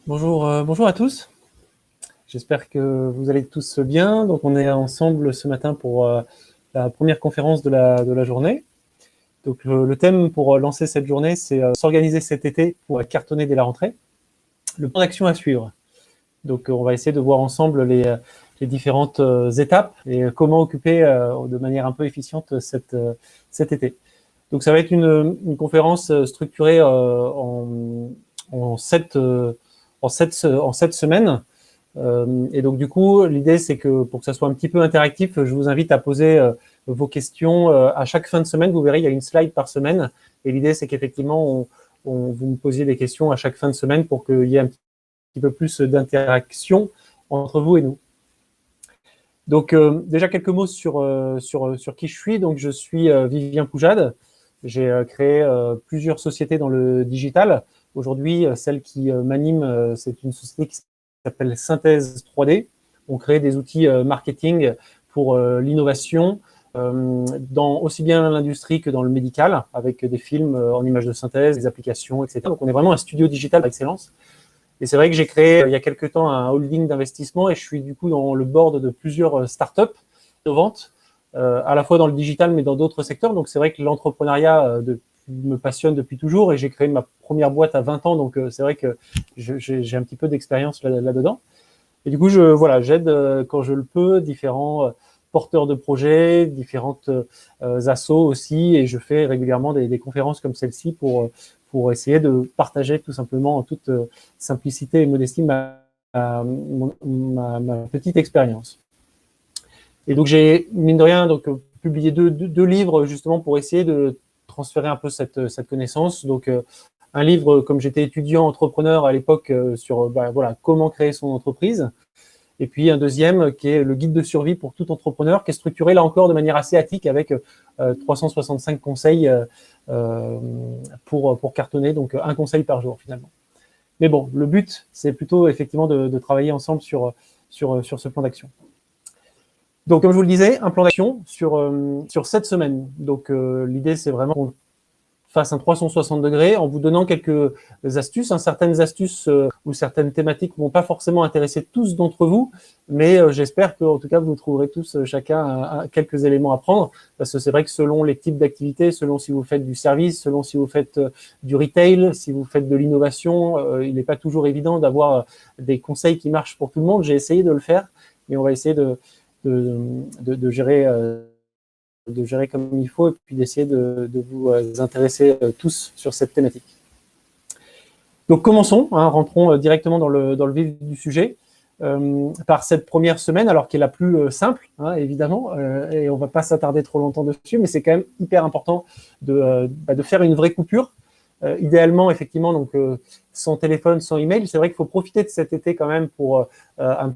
Bonjour à tous. J'espère que vous allez tous bien. Donc, on est ensemble ce matin pour la première conférence de la journée. Donc, le thème pour lancer cette journée, c'est s'organiser cet été pour cartonner dès la rentrée. Le plan d'action à suivre. Donc, on va essayer de voir ensemble les différentes étapes et comment occuper de manière un peu efficiente cet été. Donc, ça va être une conférence structurée en sept semaines. Et donc, du coup, l'idée, c'est que pour que ça soit un petit peu interactif, je vous invite à poser vos questions à chaque fin de semaine. Vous verrez, il y a une slide par semaine. Et l'idée, c'est qu'effectivement, vous me posiez des questions à chaque fin de semaine pour qu'il y ait un petit peu plus d'interaction entre vous et nous. Donc, déjà quelques mots sur qui je suis. Donc, je suis Vivien Poujade. J'ai créé plusieurs sociétés dans le digital. Aujourd'hui, celle qui m'anime, c'est une société qui s'appelle Synthèse 3D. On crée des outils marketing pour l'innovation, aussi bien dans l'industrie que dans le médical, avec des films en images de synthèse, des applications, etc. Donc, on est vraiment un studio digital par excellence. Et c'est vrai que j'ai créé il y a quelques temps un holding d'investissement et je suis du coup dans le board de plusieurs startups innovantes, à la fois dans le digital mais dans d'autres secteurs. Donc c'est vrai que l'entrepreneuriat me passionne depuis toujours et j'ai créé ma première boîte à 20 ans. Donc c'est vrai que j'ai un petit peu d'expérience là-dedans. Et du coup, j'aide quand je le peux différents porteurs de projets, différentes assos aussi, et je fais régulièrement des conférences comme celle-ci pour essayer de partager tout simplement en toute simplicité et modestie ma petite expérience. Et donc j'ai, mine de rien, publié deux livres justement pour essayer de transférer un peu cette connaissance. Donc un livre, comme j'étais étudiant entrepreneur à l'époque, sur comment créer son entreprise. Et puis un deuxième qui est le guide de survie pour tout entrepreneur, qui est structuré là encore de manière assez attique avec 365 conseils pour cartonner, donc un conseil par jour finalement. Mais bon, le but, c'est plutôt effectivement de travailler ensemble sur ce plan d'action. Donc, comme je vous le disais, un plan d'action sur 7 semaines. Donc, l'idée, c'est vraiment qu'on fasse un 360 degrés en vous donnant quelques astuces. Certaines astuces ou certaines thématiques ne vont pas forcément intéresser tous d'entre vous, mais j'espère qu'en tout cas, vous trouverez tous chacun quelques éléments à prendre, parce que c'est vrai que selon les types d'activités, selon si vous faites du service, selon si vous faites du retail, si vous faites de l'innovation, il n'est pas toujours évident d'avoir des conseils qui marchent pour tout le monde. J'ai essayé de le faire, mais on va essayer de gérer comme il faut et puis d'essayer de vous intéresser tous sur cette thématique. Donc commençons, rentrons directement dans le vif du sujet par cette première semaine, alors qui est la plus simple, évidemment, et on ne va pas s'attarder trop longtemps dessus, mais c'est quand même hyper important de faire une vraie coupure. Idéalement, effectivement, donc sans téléphone, sans email. C'est vrai qu'il faut profiter de cet été quand même pour un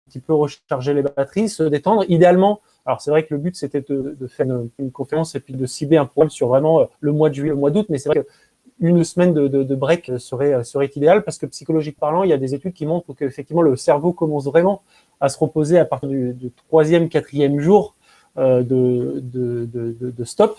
petit peu recharger les batteries, se détendre. Idéalement, alors c'est vrai que le but c'était de faire une conférence et puis de cibler un programme sur vraiment le mois de juillet, le mois d'août, mais c'est vrai qu'une semaine de break serait idéal parce que psychologiquement parlant, il y a des études qui montrent qu'effectivement le cerveau commence vraiment à se reposer à partir du 3e, 4e jour de stop.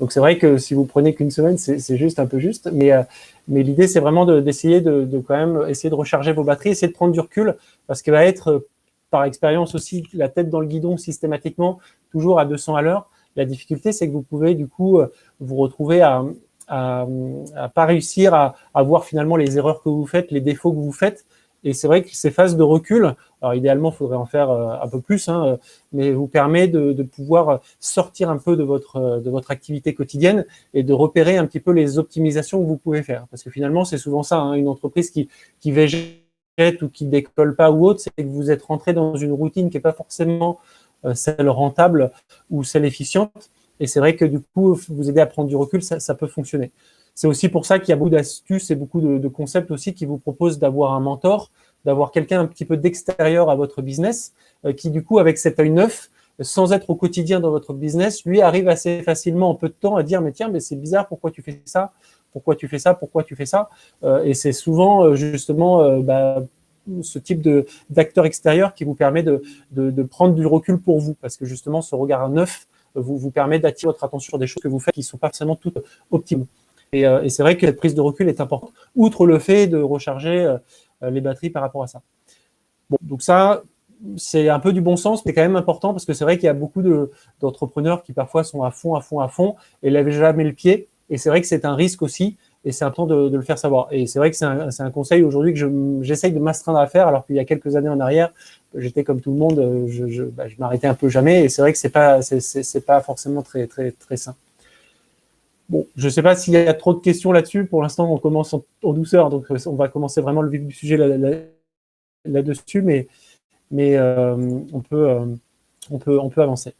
Donc c'est vrai que si vous prenez qu'une semaine, c'est juste un peu juste, mais l'idée c'est vraiment d'essayer de quand même essayer de recharger vos batteries, essayer de prendre du recul parce qu'il va être par expérience aussi la tête dans le guidon systématiquement, toujours à 200 à l'heure. La difficulté, c'est que vous pouvez du coup vous retrouver à pas réussir à voir finalement les erreurs que vous faites, les défauts que vous faites. Et c'est vrai que ces phases de recul, alors idéalement, il faudrait en faire un peu plus, mais vous permet de pouvoir sortir un peu de votre activité quotidienne et de repérer un petit peu les optimisations que vous pouvez faire. Parce que finalement, c'est souvent ça, une entreprise qui végète ou qui décolle pas ou autre, c'est que vous êtes rentré dans une routine qui n'est pas forcément celle rentable ou celle efficiente. Et c'est vrai que du coup, vous aider à prendre du recul, ça peut fonctionner. C'est aussi pour ça qu'il y a beaucoup d'astuces et beaucoup de concepts aussi qui vous proposent d'avoir un mentor, d'avoir quelqu'un un petit peu d'extérieur à votre business, qui du coup, avec cet œil neuf, sans être au quotidien dans votre business, lui arrive assez facilement en peu de temps à dire mais tiens, mais c'est bizarre, pourquoi tu fais ça ? Pourquoi tu fais ça ? Pourquoi tu fais ça ? Et c'est souvent justement ce type d'acteur extérieur qui vous permet de prendre du recul pour vous, parce que justement ce regard neuf vous permet d'attirer votre attention sur des choses que vous faites qui ne sont pas forcément toutes optimales. Et c'est vrai que cette prise de recul est importante, outre le fait de recharger les batteries par rapport à ça. Bon, donc ça, c'est un peu du bon sens, mais quand même important parce que c'est vrai qu'il y a beaucoup d'entrepreneurs qui parfois sont à fond et lèvent jamais le pied. Et c'est vrai que c'est un risque aussi et c'est important de le faire savoir. Et c'est vrai que c'est un conseil aujourd'hui que j'essaye de m'astreindre à faire, alors qu'il y a quelques années en arrière, j'étais comme tout le monde, je m'arrêtais un peu jamais. Et c'est vrai que c'est pas forcément très sain. Bon, je ne sais pas s'il y a trop de questions là-dessus. Pour l'instant, on commence en douceur, donc on va commencer vraiment le vif du sujet là-dessus, mais on peut avancer.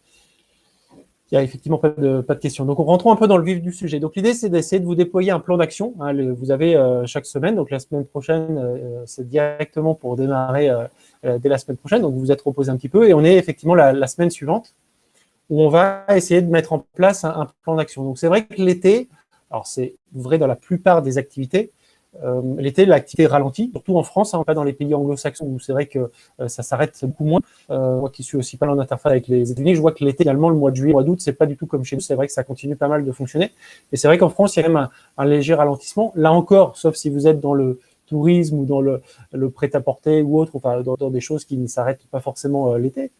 Il n'y a effectivement pas de questions. Donc, rentrons un peu dans le vif du sujet. Donc, l'idée, c'est d'essayer de vous déployer un plan d'action. Hein, vous avez chaque semaine. Donc, la semaine prochaine, c'est directement pour démarrer dès la semaine prochaine. Donc, vous vous êtes reposé un petit peu. Et on est effectivement la semaine suivante où on va essayer de mettre en place un plan d'action. Donc, c'est vrai que l'été, alors c'est vrai dans la plupart des activités, l'été, l'activité ralentit, surtout en France, hein, pas dans les pays anglo-saxons où c'est vrai que ça s'arrête beaucoup moins. Moi qui suis aussi pas en interface avec les États-Unis, je vois que l'été, également, le mois de juillet, le mois d'août, c'est pas du tout comme chez nous. C'est vrai que ça continue pas mal de fonctionner. Et c'est vrai qu'en France, il y a même un léger ralentissement. Là encore, sauf si vous êtes dans le tourisme ou dans le prêt-à-porter ou autre, enfin dans des choses qui ne s'arrêtent pas forcément l'été.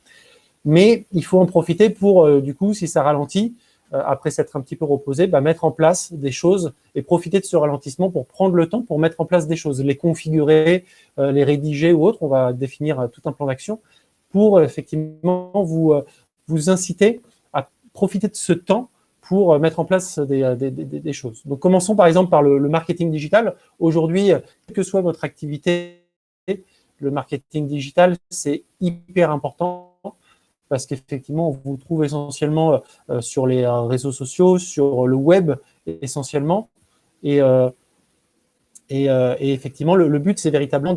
Mais il faut en profiter pour, du coup, si ça ralentit, après s'être un petit peu reposé, mettre en place des choses et profiter de ce ralentissement pour prendre le temps pour mettre en place des choses, les configurer, les rédiger ou autre. On va définir tout un plan d'action pour effectivement vous inciter à profiter de ce temps pour mettre en place des choses. Donc, commençons par exemple par le marketing digital. Aujourd'hui, quelle que soit votre activité, le marketing digital, c'est hyper important parce qu'effectivement, on vous trouve essentiellement sur les réseaux sociaux, sur le web essentiellement. Et effectivement, le but, c'est véritablement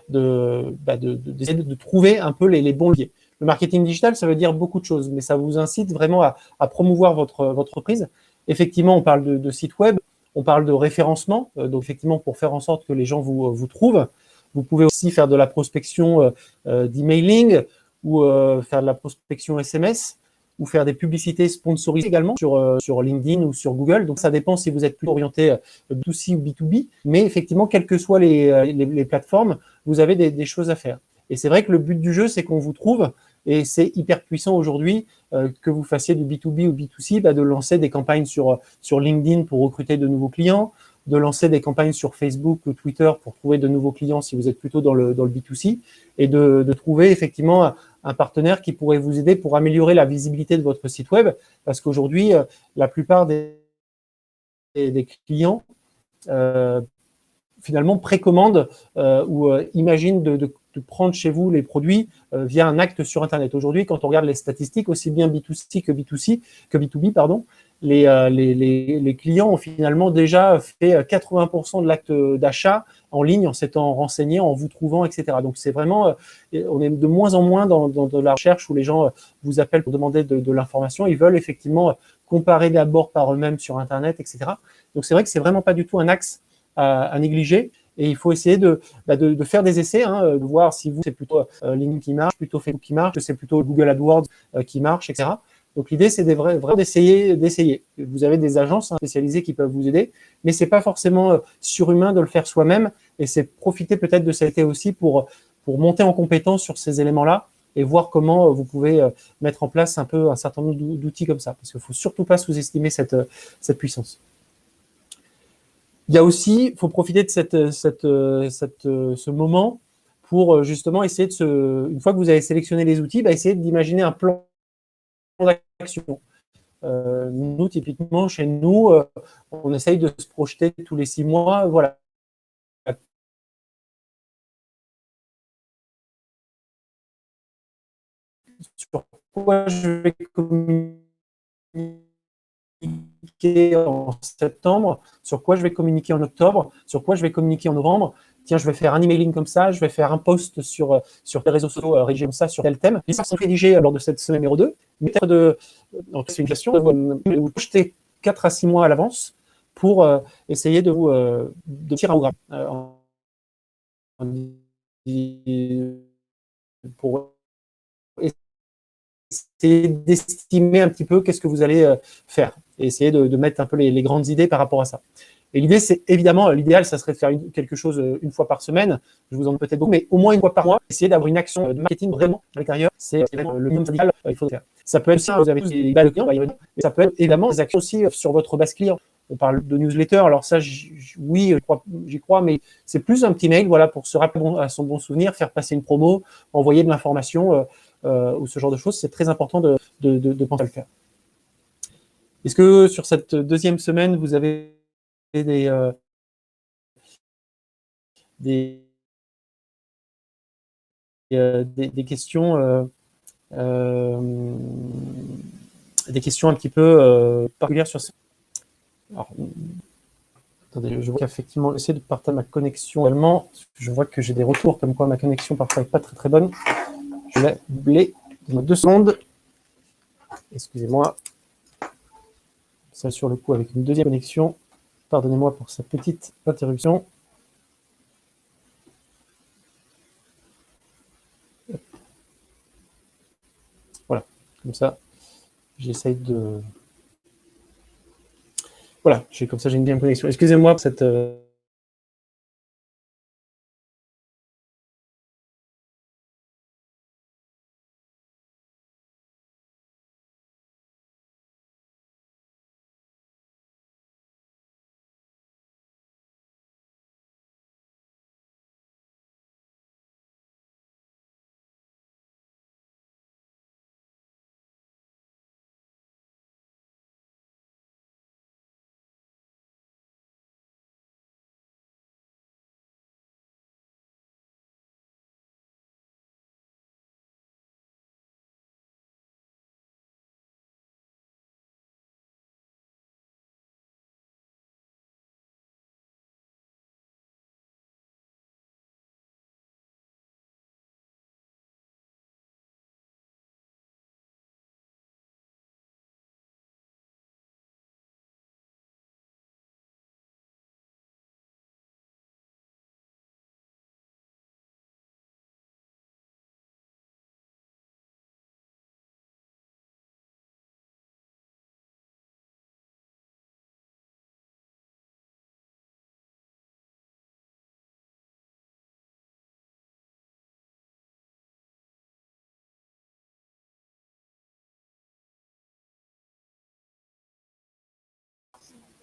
d'essayer de trouver un peu les bons leviers. Le marketing digital, ça veut dire beaucoup de choses, mais ça vous incite vraiment à promouvoir votre entreprise. Effectivement, on parle de site web, on parle de référencement, donc effectivement, pour faire en sorte que les gens vous trouvent. Vous pouvez aussi faire de la prospection d'emailing, ou faire de la prospection SMS, ou faire des publicités sponsorisées également sur LinkedIn ou sur Google. Donc, ça dépend si vous êtes plus orienté B2C ou B2B. Mais effectivement, quelles que soient les plateformes, vous avez des choses à faire. Et c'est vrai que le but du jeu, c'est qu'on vous trouve, et c'est hyper puissant aujourd'hui, que vous fassiez du B2B ou B2C, de lancer des campagnes sur LinkedIn pour recruter de nouveaux clients, de lancer des campagnes sur Facebook ou Twitter pour trouver de nouveaux clients si vous êtes plutôt dans le B2C, et de trouver effectivement un partenaire qui pourrait vous aider pour améliorer la visibilité de votre site web, parce qu'aujourd'hui, la plupart des clients finalement précommandent ou imaginent de prendre chez vous les produits via un acte sur Internet. Aujourd'hui, quand on regarde les statistiques, aussi bien B2C que B2B, pardon, les clients ont finalement déjà fait 80% de l'acte d'achat en ligne, en s'étant renseignés, en vous trouvant, etc. Donc, c'est vraiment, on est de moins en moins dans de la recherche où les gens vous appellent pour demander de l'information. Ils veulent effectivement comparer d'abord par eux-mêmes sur Internet, etc. Donc, c'est vrai que c'est vraiment pas du tout un axe à négliger. Et il faut essayer de faire des essais, de voir si vous, c'est plutôt LinkedIn qui marche, plutôt Facebook qui marche, que c'est plutôt Google AdWords qui marche, etc. Donc, l'idée, c'est vraiment d'essayer. Vous avez des agences spécialisées qui peuvent vous aider, mais c'est pas forcément surhumain de le faire soi-même. Et c'est profiter peut-être de cet été aussi pour monter en compétence sur ces éléments-là et voir comment vous pouvez mettre en place un certain nombre d'outils comme ça. Parce qu'il faut surtout pas sous-estimer cette puissance. Il y a aussi, il faut profiter de ce moment pour justement essayer une fois que vous avez sélectionné les outils, essayer d'imaginer un plan d'action. Nous, typiquement, chez nous, on essaye de se projeter tous les 6 mois. Voilà. Sur quoi je vais communiquer en septembre, sur quoi je vais communiquer en octobre, sur quoi je vais communiquer en novembre. Tiens, je vais faire un emailing comme ça, je vais faire un post sur les réseaux sociaux rédigé comme ça sur tel thème. Les sont rédigés lors de cette semaine numéro 2. Mais peut-être c'est une question de vous projeter 4 à 6 mois à l'avance pour essayer de tirer un programme. Pour essayer d'estimer un petit peu qu'est-ce que vous allez faire et essayer de mettre un peu les grandes idées par rapport à ça. Et l'idée, c'est évidemment, l'idéal, ça serait de faire quelque chose une fois par semaine. Je vous en dis peut-être beaucoup, mais au moins une fois par mois, essayer d'avoir une action de marketing vraiment à l'intérieur. C'est le minimum syndical, il faut le faire. Ça peut être aussi, vous avez tous des bases de clients, mais ça peut être évidemment des actions aussi sur votre base client. On parle de newsletter, alors ça, oui, j'y crois, mais c'est plus un petit mail, voilà, pour se rappeler à son bon souvenir, faire passer une promo, envoyer de l'information ou ce genre de choses. C'est très important de penser à le faire. Est-ce que sur cette deuxième semaine, vous avez des questions des questions un petit peu particulières sur ça? Alors, attendez, je vois qu'effectivement, j'essaie de partager ma connexion également. Je vois que j'ai des retours comme quoi ma connexion parfois n'est pas très très bonne. Je vais doubler. Donnez-moi 2 secondes. Excusez-moi. Ça sur le coup avec une deuxième connexion. Pardonnez-moi pour cette petite interruption. Voilà, comme ça, j'essaye de... Voilà, comme ça j'ai une bien connexion. Excusez-moi pour cette...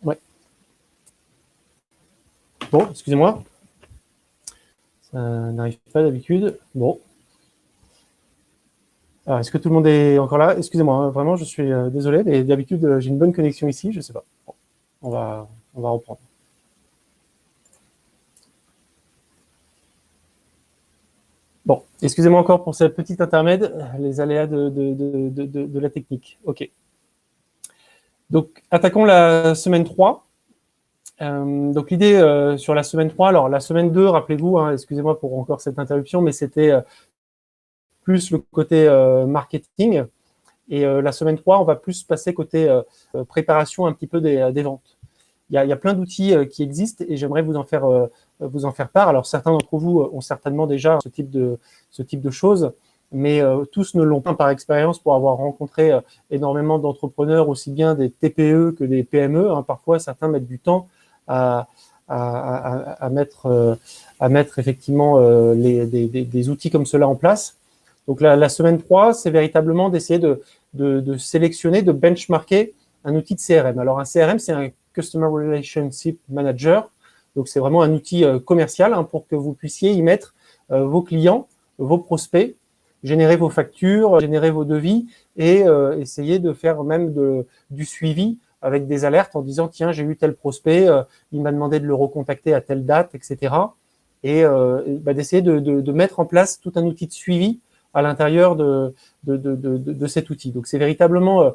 Ouais. Bon, excusez-moi. Ça n'arrive pas d'habitude. Bon. Alors, est-ce que tout le monde est encore là? Excusez-moi, hein, vraiment, je suis désolé, mais d'habitude, j'ai une bonne connexion ici, je ne sais pas. Bon, on va reprendre. Bon, excusez-moi encore pour cette petite intermède, les aléas de la technique. OK. Donc, attaquons la semaine 3. Donc, l'idée sur la semaine 3, alors la semaine 2, rappelez-vous, hein, excusez-moi pour encore cette interruption, mais c'était plus le côté marketing. Et la semaine 3, on va plus passer côté préparation un petit peu des ventes. Il y a plein d'outils qui existent et j'aimerais vous en faire part. Alors, certains d'entre vous ont certainement déjà ce type de choses, mais tous ne l'ont pas par expérience pour avoir rencontré énormément d'entrepreneurs, aussi bien des TPE que des PME. Hein. Parfois, certains mettent du temps à mettre effectivement des outils comme cela en place. Donc, la semaine 3, c'est véritablement d'essayer de sélectionner, de benchmarker un outil de CRM. Alors, un CRM, c'est un Customer Relationship Manager. Donc, c'est vraiment un outil commercial hein, pour que vous puissiez y mettre vos clients, vos prospects, générer vos factures, générer vos devis et essayer de faire même du suivi avec des alertes en disant « Tiens, j'ai eu tel prospect, il m'a demandé de le recontacter à telle date, etc. » Et d'essayer de mettre en place tout un outil de suivi à l'intérieur de cet outil. Donc, c'est véritablement,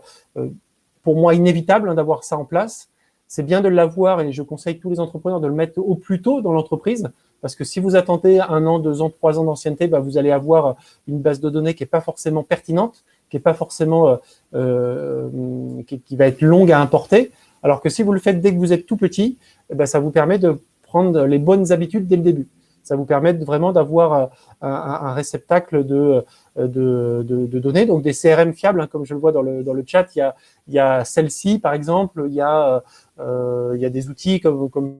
pour moi, inévitable hein, d'avoir ça en place. C'est bien de l'avoir et je conseille tous les entrepreneurs de le mettre au plus tôt dans l'entreprise parce que si vous attendez 1 an, 2 ans, 3 ans d'ancienneté, vous allez avoir une base de données qui n'est pas forcément pertinente, qui n'est pas forcément qui va être longue à importer. Alors que si vous le faites dès que vous êtes tout petit, ça vous permet de prendre les bonnes habitudes dès le début. Ça vous permet vraiment d'avoir un réceptacle de données, donc des CRM fiables, hein, comme je le vois dans le chat. Il y a celle-ci, par exemple, il y a des outils comme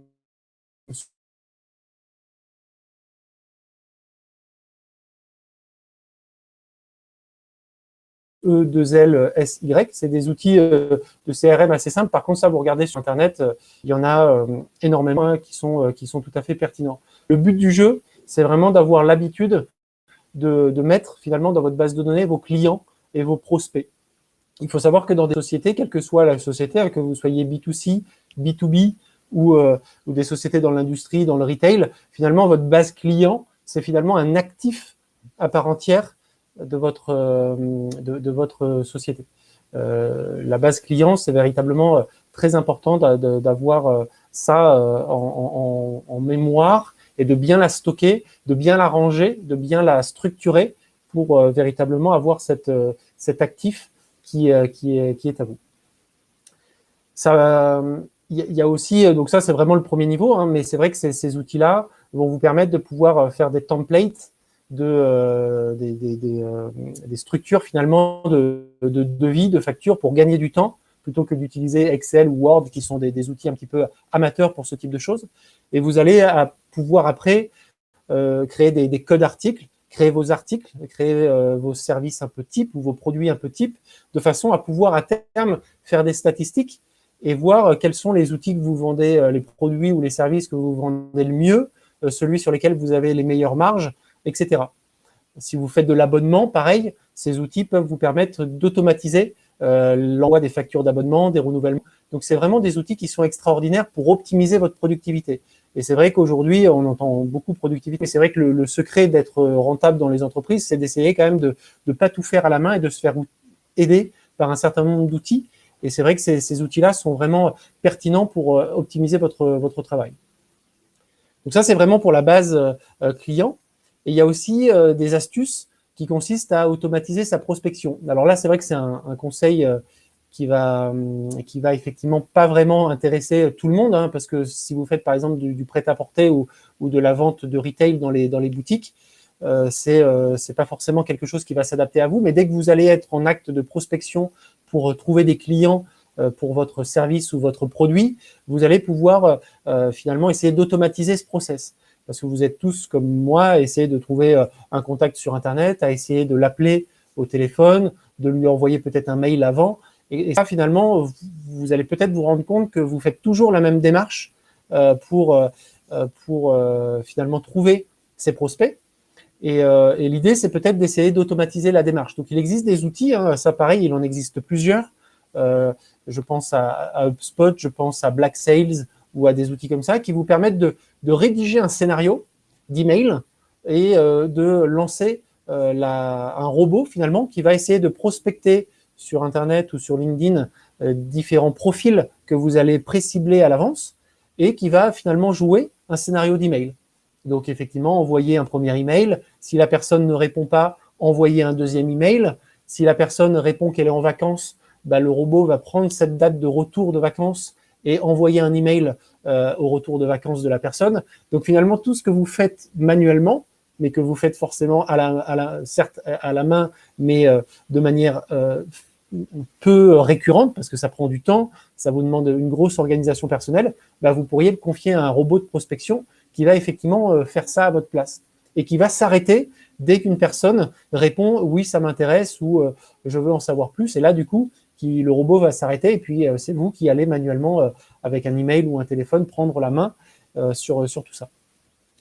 E2LSY, c'est des outils de CRM assez simples. Par contre, ça, vous regardez sur Internet, il y en a énormément qui sont tout à fait pertinents. Le but du jeu, c'est vraiment d'avoir l'habitude de mettre finalement dans votre base de données vos clients et vos prospects. Il faut savoir que dans des sociétés, quelle que soit la société, hein, que vous soyez B2C, B2B ou des sociétés dans l'industrie, dans le retail, finalement, votre base client, c'est finalement un actif à part entière de votre société. La base client, c'est véritablement très important d'avoir ça en mémoire et de bien la stocker, de bien la ranger, de bien la structurer pour véritablement avoir cet actif qui est à vous. Il y a aussi, donc ça c'est vraiment le premier niveau, hein, mais c'est vrai que ces outils-là vont vous permettre de pouvoir faire des templates, des structures finalement de devis, de factures pour gagner du temps, plutôt que d'utiliser Excel ou Word, qui sont des outils un petit peu amateurs pour ce type de choses. Et vous allez pouvoir après créer des codes articles, créer vos articles, créer vos services un peu type ou vos produits un peu type, de façon à pouvoir à terme faire des statistiques et voir quels sont les outils que vous vendez, les produits ou les services que vous vendez le mieux, celui sur lesquels vous avez les meilleures marges, etc. Si vous faites de l'abonnement, pareil, ces outils peuvent vous permettre d'automatiser l'envoi des factures d'abonnement, des renouvellements. Donc, c'est vraiment des outils qui sont extraordinaires pour optimiser votre productivité. Et c'est vrai qu'aujourd'hui, on entend beaucoup productivité. C'est vrai que le secret d'être rentable dans les entreprises, c'est d'essayer quand même de ne pas tout faire à la main et de se faire aider par un certain nombre d'outils. Et c'est vrai que ces outils-là sont vraiment pertinents pour optimiser votre travail. Donc ça, c'est vraiment pour la base client. Et il y a aussi des astuces qui consistent à automatiser sa prospection. Alors là, c'est vrai que c'est un conseil qui va effectivement pas vraiment intéresser tout le monde, hein, parce que si vous faites par exemple du prêt-à-porter ou de la vente de retail dans les boutiques, c'est pas forcément quelque chose qui va s'adapter à vous. Mais dès que vous allez être en acte de prospection pour trouver des clients pour votre service ou votre produit, vous allez pouvoir finalement essayer d'automatiser ce process. Parce que vous êtes tous comme moi à essayer de trouver un contact sur Internet, à essayer de l'appeler au téléphone, de lui envoyer peut-être un mail avant. Et ça, finalement, vous allez peut-être vous rendre compte que vous faites toujours la même démarche pour finalement trouver ces prospects. Et l'idée, c'est peut-être d'essayer d'automatiser la démarche. Donc, il existe des outils, hein, ça pareil, il en existe plusieurs. Je pense à HubSpot, je pense à Black Sales ou à des outils comme ça qui vous permettent de rédiger un scénario d'email et de lancer un robot finalement qui va essayer de prospecter sur Internet ou sur LinkedIn différents profils que vous allez précibler à l'avance et qui va finalement jouer un scénario d'email. Donc effectivement, envoyer un premier email. Si la personne ne répond pas, envoyer un deuxième email. Si la personne répond qu'elle est en vacances, bah, le robot va prendre cette date de retour de vacances et envoyer un email au retour de vacances de la personne. Donc finalement, tout ce que vous faites manuellement, mais que vous faites forcément certes à la main, mais de manière peu récurrente, parce que ça prend du temps, ça vous demande une grosse organisation personnelle, bah, vous pourriez le confier à un robot de prospection qui va effectivement faire ça à votre place et qui va s'arrêter dès qu'une personne répond « oui, ça m'intéresse » ou « je veux en savoir plus ». Et là, du coup, le robot va s'arrêter et puis c'est vous qui allez manuellement, avec un email ou un téléphone, prendre la main sur tout ça.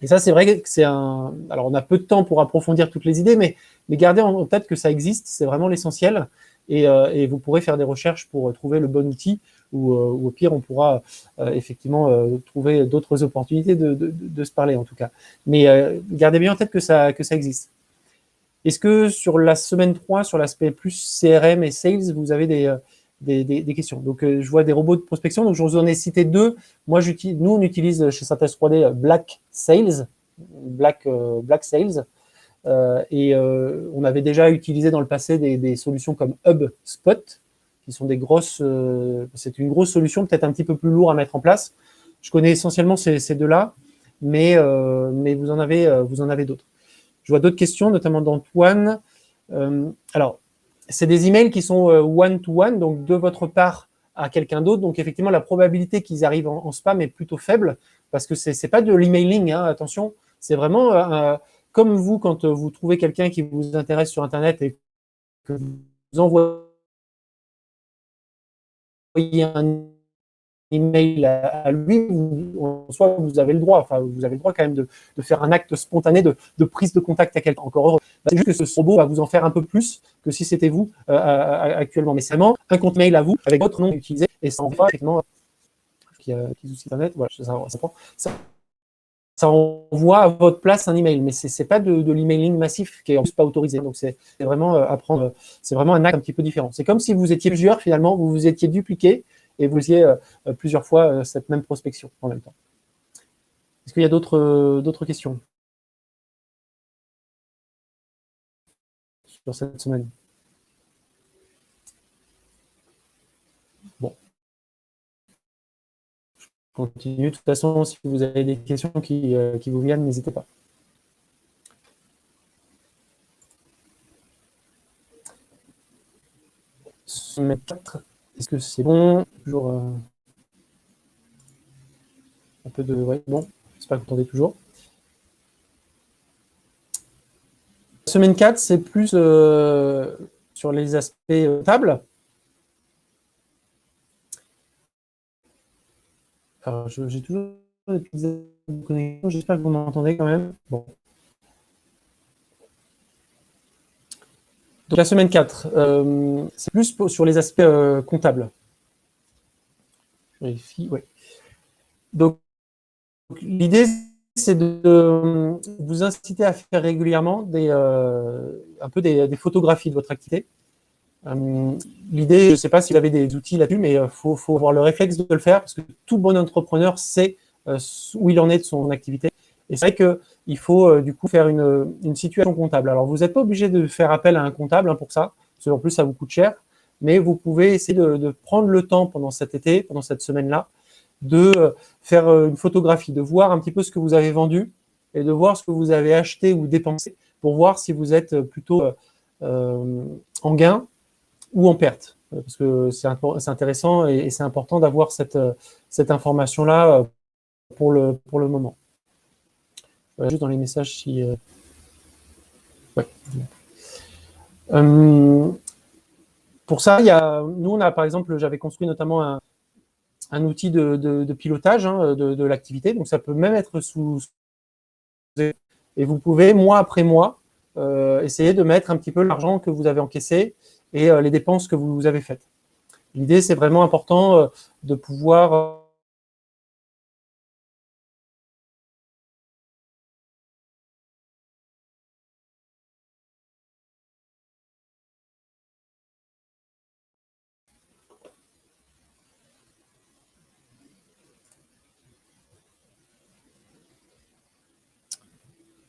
Et ça, c'est vrai que c'est Alors, on a peu de temps pour approfondir toutes les idées, mais gardez en tête que ça existe, c'est vraiment l'essentiel. Et vous pourrez faire des recherches pour trouver le bon outil ou au pire, on pourra effectivement trouver d'autres opportunités de se parler, en tout cas. Mais gardez bien en tête que ça existe. Est-ce que sur la semaine 3, sur l'aspect plus CRM et Sales, vous avez des questions? Donc, je vois des robots de prospection. Donc, je vous en ai cité deux. Moi, nous, on utilise chez Synthèse 3D Black Sales. Et on avait déjà utilisé dans le passé des solutions comme HubSpot, qui sont des grosses... c'est une grosse solution, peut-être un petit peu plus lourd à mettre en place. Je connais essentiellement ces deux-là. mais vous en avez d'autres. Je vois d'autres questions, notamment d'Antoine. Alors, c'est des emails qui sont one-to-one, donc de votre part à quelqu'un d'autre. Donc, effectivement, la probabilité qu'ils arrivent en spam est plutôt faible, parce que c'est pas de l'emailing, hein, attention. C'est vraiment comme vous, quand vous trouvez quelqu'un qui vous intéresse sur Internet et que vous envoyez un email à lui, en soi, vous avez le droit, quand même de faire un acte spontané de prise de contact à quelqu'un. Encore heureux. C'est juste que ce robot va vous en faire un peu plus que si c'était vous actuellement. Mais c'est vraiment un compte mail à vous avec votre nom utilisé et ça envoie effectivement qui site internet. Voilà, ça envoie à votre place un email, mais c'est pas de l'emailing massif qui est en plus pas autorisé. Donc c'est vraiment apprendre. C'est vraiment un acte un petit peu différent. C'est comme si vous étiez plusieurs finalement, vous vous étiez dupliqué et vous faisiez plusieurs fois cette même prospection en même temps. Est-ce qu'il y a d'autres questions sur cette semaine? Bon. Je continue. De toute façon, si vous avez des questions qui vous viennent, n'hésitez pas. Semaine 4, est-ce que c'est bon? Toujours un peu de... Ouais, bon, j'espère que vous entendez toujours. Semaine 4, c'est plus sur les aspects tables. Alors, j'ai toujours des petites connexions, j'espère que vous m'entendez quand même. Bon. Donc la semaine 4, c'est plus sur les aspects comptables. Je vérifie, oui. Donc l'idée, c'est de vous inciter à faire régulièrement un peu des photographies de votre activité. L'idée, je ne sais pas si vous avez des outils là-dessus, mais il faut avoir le réflexe de le faire parce que tout bon entrepreneur sait où il en est de son activité. Et c'est vrai qu'il faut du coup faire une situation comptable. Alors, vous n'êtes pas obligé de faire appel à un comptable pour ça, parce qu'en plus, ça vous coûte cher, mais vous pouvez essayer de prendre le temps pendant cet été, pendant cette semaine-là, de faire une photographie, de voir un petit peu ce que vous avez vendu et de voir ce que vous avez acheté ou dépensé pour voir si vous êtes plutôt en gain ou en perte. Parce que c'est intéressant et c'est important d'avoir cette information-là pour le moment. Juste dans les messages, si... Ouais. Pour ça, nous, on a par exemple, j'avais construit notamment un outil de pilotage de l'activité. Donc, ça peut même être et vous pouvez, mois après mois, essayer de mettre un petit peu l'argent que vous avez encaissé et les dépenses que vous avez faites. L'idée, c'est vraiment important de pouvoir...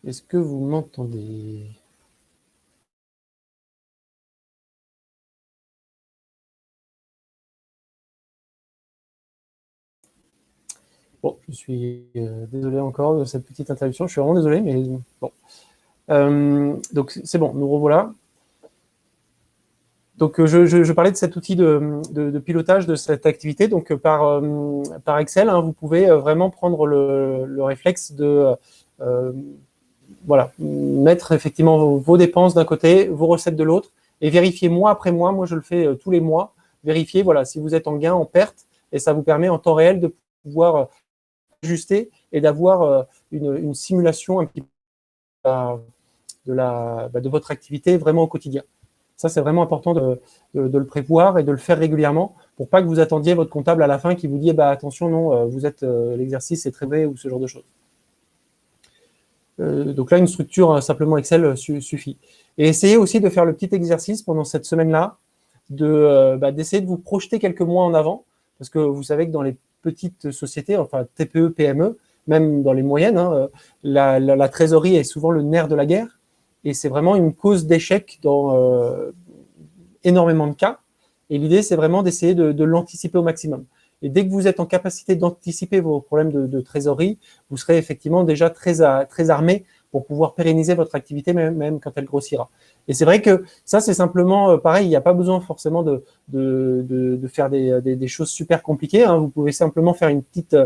Est-ce que vous m'entendez ? Bon, je suis désolé encore de cette petite interruption. Je suis vraiment désolé, mais bon. Donc, c'est bon, nous revoilà. Donc, je parlais de cet outil de pilotage de cette activité. Donc, par Excel, vous pouvez vraiment prendre le réflexe de voilà, mettre effectivement vos dépenses d'un côté, vos recettes de l'autre, et vérifier mois après mois. Moi, je le fais tous les mois. Vérifier, voilà, si vous êtes en gain, en perte, et ça vous permet en temps réel de pouvoir ajuster et d'avoir une simulation un petit peu de votre activité vraiment au quotidien. Ça, c'est vraiment important de le prévoir et de le faire régulièrement pour pas que vous attendiez votre comptable à la fin qui vous dit attention, non, vous êtes l'exercice est très vrai ou ce genre de choses. Donc là, une structure simplement Excel suffit. Et essayez aussi de faire le petit exercice pendant cette semaine-là d'essayer de vous projeter quelques mois en avant, parce que vous savez que dans les petites sociétés, enfin TPE, PME, même dans les moyennes, la trésorerie est souvent le nerf de la guerre, et c'est vraiment une cause d'échec dans énormément de cas. Et l'idée, c'est vraiment d'essayer de l'anticiper au maximum. Et dès que vous êtes en capacité d'anticiper vos problèmes de trésorerie, vous serez effectivement déjà très armé pour pouvoir pérenniser votre activité, même quand elle grossira. Et c'est vrai que ça, c'est simplement pareil, il n'y a pas besoin forcément de faire des choses super compliquées, hein. Vous pouvez simplement faire une petite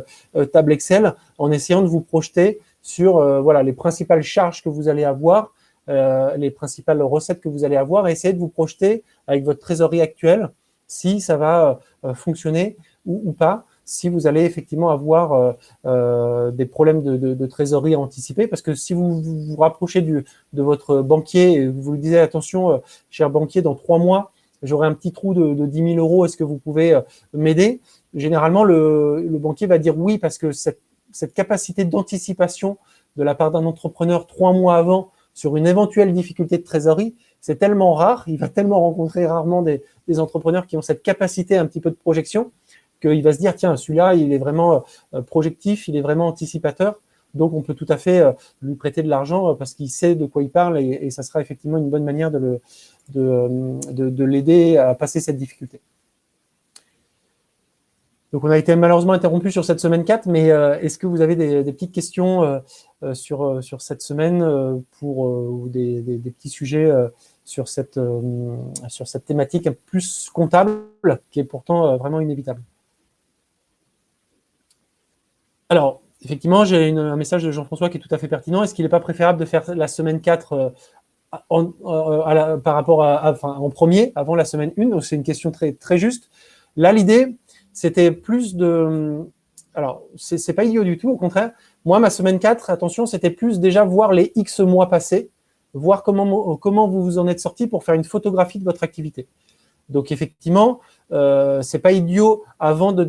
table Excel en essayant de vous projeter sur voilà, les principales charges que vous allez avoir, les principales recettes que vous allez avoir, et essayer de vous projeter avec votre trésorerie actuelle si ça va fonctionner ou pas, si vous allez effectivement avoir des problèmes de trésorerie à anticiper, parce que si vous vous rapprochez de votre banquier et vous lui disiez attention, cher banquier, dans 3 mois, j'aurai un petit trou de 10 000 euros, est-ce que vous pouvez m'aider? Généralement, le banquier va dire oui, parce que cette capacité d'anticipation de la part d'un entrepreneur 3 mois avant sur une éventuelle difficulté de trésorerie, c'est tellement rare, il va tellement rencontrer rarement des entrepreneurs qui ont cette capacité un petit peu de projection, qu'il va se dire, tiens, celui-là, il est vraiment projectif, il est vraiment anticipateur, donc on peut tout à fait lui prêter de l'argent parce qu'il sait de quoi il parle, et ça sera effectivement une bonne manière de l'aider à passer cette difficulté. Donc, on a été malheureusement interrompu sur cette semaine 4, mais est-ce que vous avez des petites questions sur cette semaine ou des petits sujets sur cette thématique plus comptable, qui est pourtant vraiment inévitable? Alors, effectivement, j'ai un message de Jean-François qui est tout à fait pertinent. Est-ce qu'il n'est pas préférable de faire la semaine 4 par rapport en premier, avant la semaine 1? Donc, c'est une question très, très juste. Là, l'idée, c'était plus de... Alors, c'est pas idiot du tout, au contraire. Moi, ma semaine 4, attention, c'était plus déjà voir les X mois passés, voir comment vous vous en êtes sorti pour faire une photographie de votre activité. Donc, effectivement, c'est pas idiot, avant de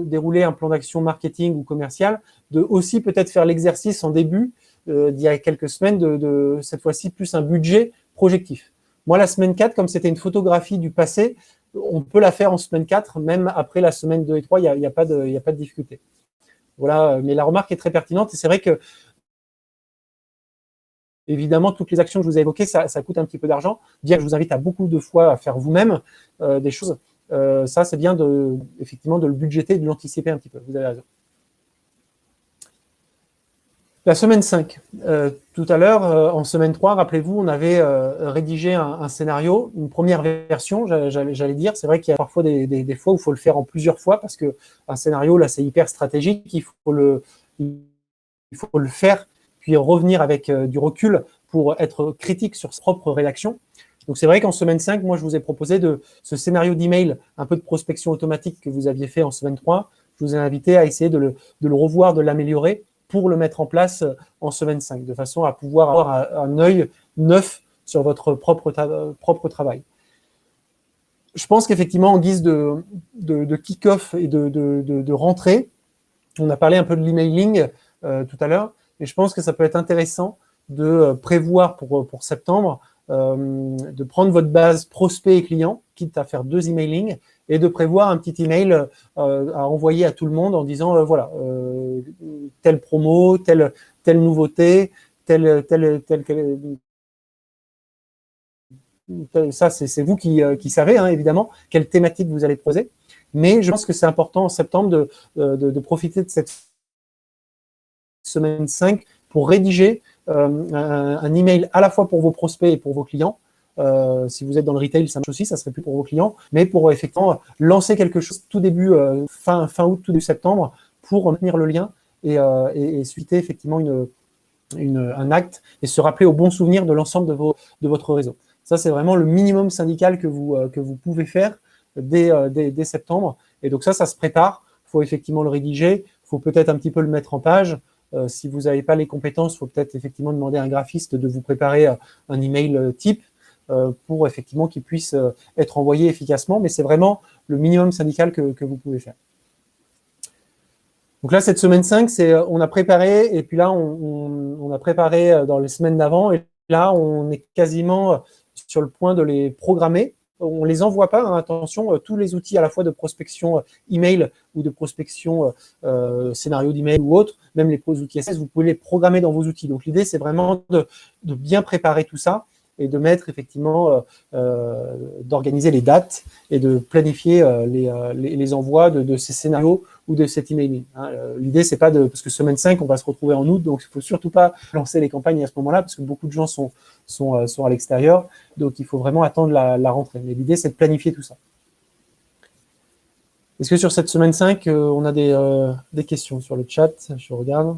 dérouler un plan d'action marketing ou commercial, de aussi peut-être faire l'exercice en début, d'il y a quelques semaines, de cette fois-ci plus un budget projectif. Moi, la semaine 4, comme c'était une photographie du passé, on peut la faire en semaine 4, même après la semaine 2 et 3, il n'y a pas de difficulté. Voilà, mais la remarque est très pertinente, et c'est vrai que évidemment, toutes les actions que je vous ai évoquées, ça coûte un petit peu d'argent. Bien que je vous invite à beaucoup de fois à faire vous-même des choses, ça, c'est bien effectivement de le budgéter, de l'anticiper un petit peu. Vous avez raison. La semaine 5. Tout à l'heure, en semaine 3, rappelez-vous, on avait rédigé un scénario, une première version, j'allais dire. C'est vrai qu'il y a parfois des fois où il faut le faire en plusieurs fois, parce qu'un scénario, là, c'est hyper stratégique. Il faut le faire, puis revenir avec du recul pour être critique sur sa propre rédaction. Donc, c'est vrai qu'en semaine 5, moi, je vous ai proposé ce scénario d'email, un peu de prospection automatique que vous aviez fait en semaine 3. Je vous ai invité à essayer de le revoir, de l'améliorer pour le mettre en place en semaine 5, de façon à pouvoir avoir un œil neuf sur votre propre travail. Je pense qu'effectivement, en guise de kick-off et de rentrée, on a parlé un peu de l'emailing tout à l'heure, et je pense que ça peut être intéressant de prévoir pour septembre, de prendre votre base prospect et client, quitte à faire 2 emailing, et de prévoir un petit email à envoyer à tout le monde en disant voilà, telle promo, telle nouveauté, ça c'est vous qui savez, hein, évidemment, quelle thématique vous allez poser. Mais je pense que c'est important en septembre de profiter de cette semaine 5 pour rédiger un email à la fois pour vos prospects et pour vos clients. Si vous êtes dans le retail, ça marche aussi, ça serait plus pour vos clients, mais pour effectivement lancer quelque chose tout début, fin août, tout début septembre, pour maintenir le lien et suiter effectivement un acte et se rappeler au bon souvenir de l'ensemble de votre réseau. Ça, c'est vraiment le minimum syndical que vous pouvez faire dès septembre. Et donc ça se prépare. Il faut effectivement le rédiger. Il faut peut-être un petit peu le mettre en page. Si vous n'avez pas les compétences, il faut peut-être effectivement demander à un graphiste de vous préparer un email type pour effectivement qu'il puisse être envoyé efficacement. Mais c'est vraiment le minimum syndical que vous pouvez faire. Donc là, cette semaine 5, on a préparé, et puis là, on a préparé dans les semaines d'avant, et là, on est quasiment sur le point de les programmer. On ne les envoie pas, hein, attention, tous les outils à la fois de prospection email ou de prospection scénario d'email ou autre, même les outils SS, vous pouvez les programmer dans vos outils. Donc l'idée, c'est vraiment de bien préparer tout ça et de mettre effectivement, d'organiser les dates et de planifier les envois de ces scénarios ou de cet emailing. Hein. L'idée, c'est pas parce que semaine 5, on va se retrouver en août, donc il faut surtout pas lancer les campagnes à ce moment-là, parce que beaucoup de gens sont à l'extérieur, donc il faut vraiment attendre la rentrée. Mais l'idée, c'est de planifier tout ça. Est-ce que sur cette semaine 5, on a des questions sur le chat? Je regarde.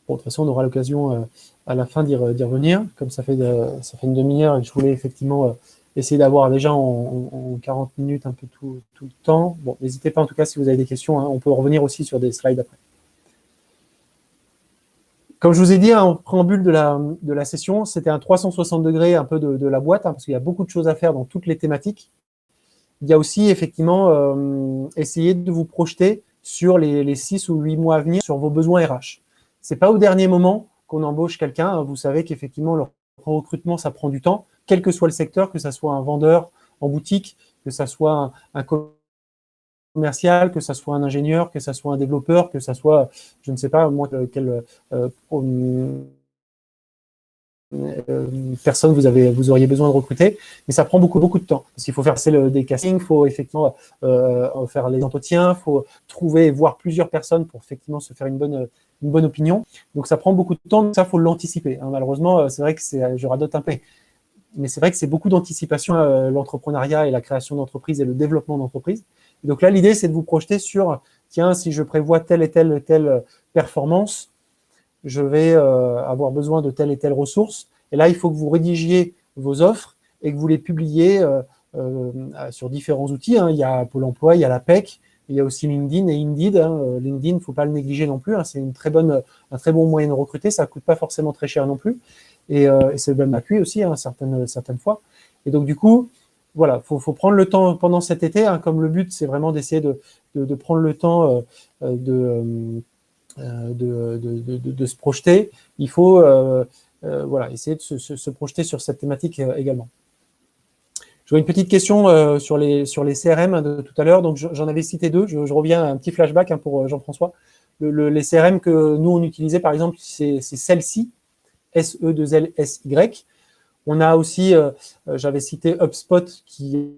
Bon, de toute façon, on aura l'occasion à la fin d'y revenir. Comme ça fait une demi-heure et que je voulais effectivement essayer d'avoir déjà en 40 minutes un peu tout le temps. Bon, n'hésitez pas en tout cas si vous avez des questions. Hein, on peut revenir aussi sur des slides après. Comme je vous ai dit en préambule de la session, c'était un 360 degrés un peu de la boîte, hein, parce qu'il y a beaucoup de choses à faire dans toutes les thématiques. Il y a aussi effectivement essayer de vous projeter sur les 6 ou 8 mois à venir sur vos besoins RH. C'est pas au dernier moment qu'on embauche quelqu'un. Vous savez qu'effectivement, le recrutement, ça prend du temps, quel que soit le secteur, que ça soit un vendeur en boutique, que ça soit un commercial, que ça soit un ingénieur, que ça soit un développeur, que ça soit, je ne sais pas, moi, quelle personne vous auriez besoin de recruter, mais ça prend beaucoup de temps, parce qu'il faut faire des castings, il faut effectivement faire les entretiens, il faut trouver et voir plusieurs personnes pour effectivement se faire une bonne opinion. Donc ça prend beaucoup de temps, donc ça, il faut l'anticiper. Hein. Malheureusement, c'est vrai que je radote un peu, mais c'est vrai que c'est beaucoup d'anticipation, l'entrepreneuriat et la création d'entreprise et le développement d'entreprise. Donc là, l'idée, c'est de vous projeter sur, tiens, si je prévois telle et telle performance, je vais avoir besoin de telle et telle ressource. Et là, il faut que vous rédigiez vos offres et que vous les publiez sur différents outils. Hein. Il y a Pôle emploi, il y a la PEC, il y a aussi LinkedIn et Indeed. Hein. LinkedIn, il ne faut pas le négliger non plus. Hein. C'est un très bon moyen de recruter. Ça ne coûte pas forcément très cher non plus. Et c'est même gratuit aussi, hein, certaines fois. Et donc, du coup, voilà, faut prendre le temps pendant cet été. Hein, comme le but, c'est vraiment d'essayer de prendre le temps de se projeter. Il faut voilà, essayer de se projeter sur cette thématique également. Je vois une petite question sur les CRM de tout à l'heure. Donc, j'en avais cité 2. Je reviens à un petit flashback hein, pour Jean-François. Les CRM que nous, on utilisait, par exemple, c'est celle-ci, SE2LSY. On a aussi, j'avais cité HubSpot qui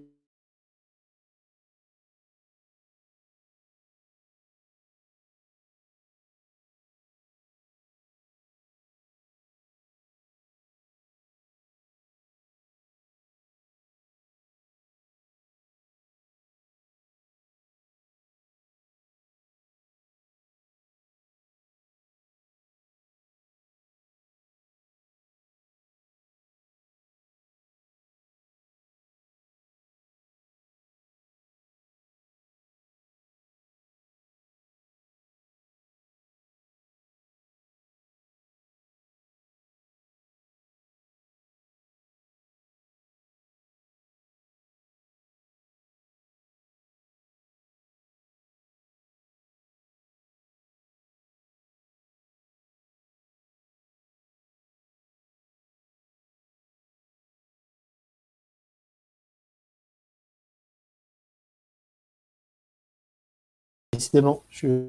décidément, je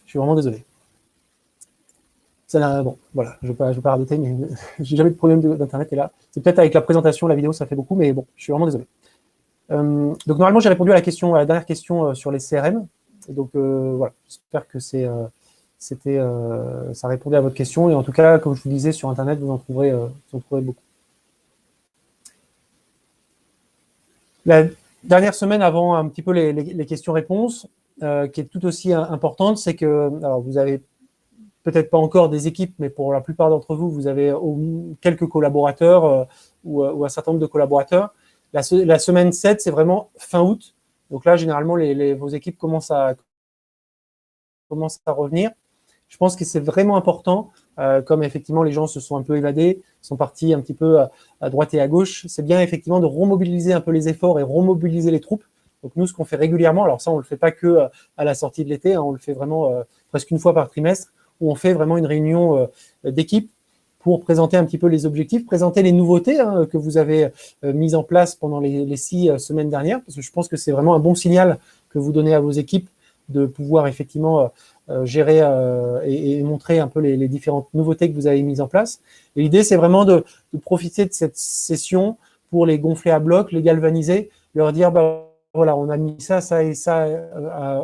suis vraiment désolé. Bon, voilà, je ne vais pas radoter, mais j'ai jamais de problème d'internet. Et là, c'est peut-être avec la présentation, la vidéo, ça fait beaucoup, mais bon, je suis vraiment désolé. Donc normalement, j'ai répondu à la dernière question sur les CRM. Et donc voilà, j'espère que ça répondait à votre question. Et en tout cas, comme je vous disais, sur Internet, vous en trouverez beaucoup. La dernière semaine avant un petit peu les questions-réponses, qui est tout aussi importante, c'est que, alors vous avez peut-être pas encore des équipes, mais pour la plupart d'entre vous, vous avez quelques collaborateurs ou un certain nombre de collaborateurs. La semaine 7, c'est vraiment fin août. Donc là, généralement, vos équipes commencent à revenir. Je pense que c'est vraiment important, comme effectivement les gens se sont un peu évadés, sont partis un petit peu à droite et à gauche, c'est bien effectivement de remobiliser un peu les efforts et remobiliser les troupes. Donc nous, ce qu'on fait régulièrement, alors ça, on ne le fait pas que à la sortie de l'été, hein, on le fait vraiment presque une fois par trimestre, où on fait vraiment une réunion d'équipe pour présenter un petit peu les objectifs, présenter les nouveautés hein, que vous avez mises en place pendant les 6 semaines dernières, parce que je pense que c'est vraiment un bon signal que vous donnez à vos équipes de pouvoir effectivement gérer et montrer un peu les différentes nouveautés que vous avez mises en place. Et l'idée, c'est vraiment de profiter de cette session pour les gonfler à bloc, les galvaniser, leur dire, bah, voilà, on a mis ça, ça et ça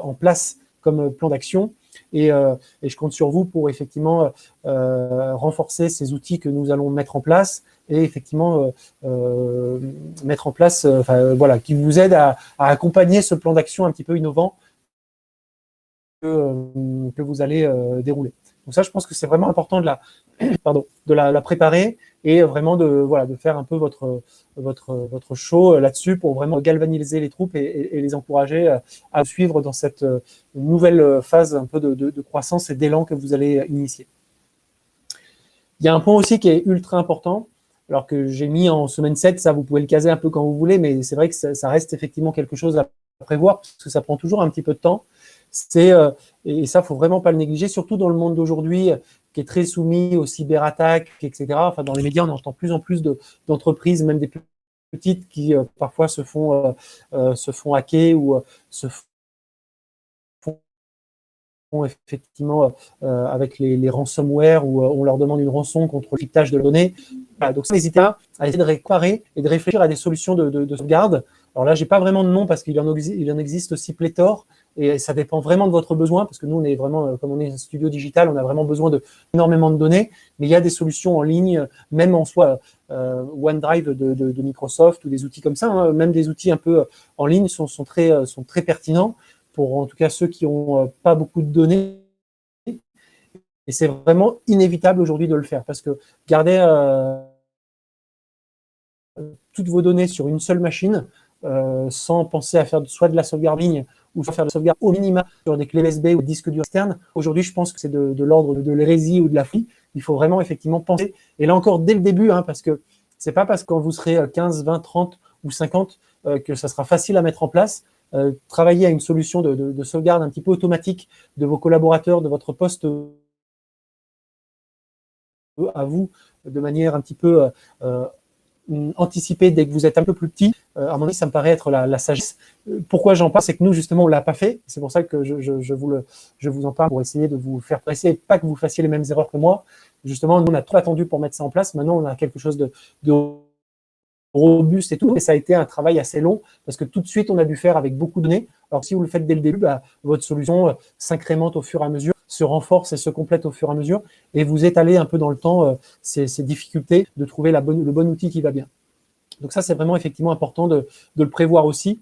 en place comme plan d'action. Et je compte sur vous pour effectivement renforcer ces outils que nous allons mettre en place et effectivement mettre en place, voilà, qui vous aident à accompagner ce plan d'action un petit peu innovant que vous allez dérouler. Donc ça, je pense que c'est vraiment important de la préparer et vraiment de faire un peu votre show là-dessus pour vraiment galvaniser les troupes et les encourager à suivre dans cette nouvelle phase un peu de croissance et d'élan que vous allez initier. Il y a un point aussi qui est ultra important, alors que j'ai mis en semaine 7, ça vous pouvez le caser un peu quand vous voulez, mais c'est vrai que ça reste effectivement quelque chose à prévoir parce que ça prend toujours un petit peu de temps. Et ça, faut vraiment pas le négliger, surtout dans le monde d'aujourd'hui qui est très soumis aux cyberattaques, etc. Enfin, dans les médias, on entend plus en plus d'entreprises, même des plus petites, qui parfois se font hacker ou se font effectivement avec les ransomware où on leur demande une rançon contre le cryptage de données. Voilà, donc, n'hésitez pas à essayer de réparer et de réfléchir à des solutions de sauvegarde. Alors là, j'ai pas vraiment de nom parce qu'il en existe aussi pléthore. Et ça dépend vraiment de votre besoin, parce que nous, on est vraiment, comme on est un studio digital, on a vraiment besoin d'énormément de données. Mais il y a des solutions en ligne, même en soi, OneDrive de Microsoft ou des outils comme ça, hein, même des outils un peu en ligne sont très pertinents pour, en tout cas, ceux qui n'ont pas beaucoup de données. Et c'est vraiment inévitable aujourd'hui de le faire, parce que garder toutes vos données sur une seule machine, sans penser à faire soit de la sauvegarde ligne ou faire de la sauvegarde au minima sur des clés USB ou disques durs externes. Aujourd'hui, je pense que c'est de l'ordre de l'hérésie ou de la folie. Il faut vraiment effectivement penser. Et là encore, dès le début, hein, parce que c'est pas parce que quand vous serez 15, 20, 30 ou 50 que ça sera facile à mettre en place. Travailler à une solution de sauvegarde un petit peu automatique de vos collaborateurs, de votre poste à vous, de manière un petit peu anticiper dès que vous êtes un peu plus petit, à mon avis, ça me paraît être la sagesse. Pourquoi j'en parle, c'est que nous, justement, on l'a pas fait. C'est pour ça que je vous en parle pour essayer de vous faire presser, pas que vous fassiez les mêmes erreurs que moi. Justement, nous, on a trop attendu pour mettre ça en place. Maintenant, on a quelque chose de robuste et tout, mais ça a été un travail assez long parce que tout de suite, on a dû faire avec beaucoup de données. Alors, si vous le faites dès le début, bah, votre solution s'incrémente au fur et à mesure, se renforce et se complète au fur et à mesure, et vous étalez un peu dans le temps ces difficultés de trouver le bon outil qui va bien. Donc ça, c'est vraiment effectivement important de le prévoir aussi,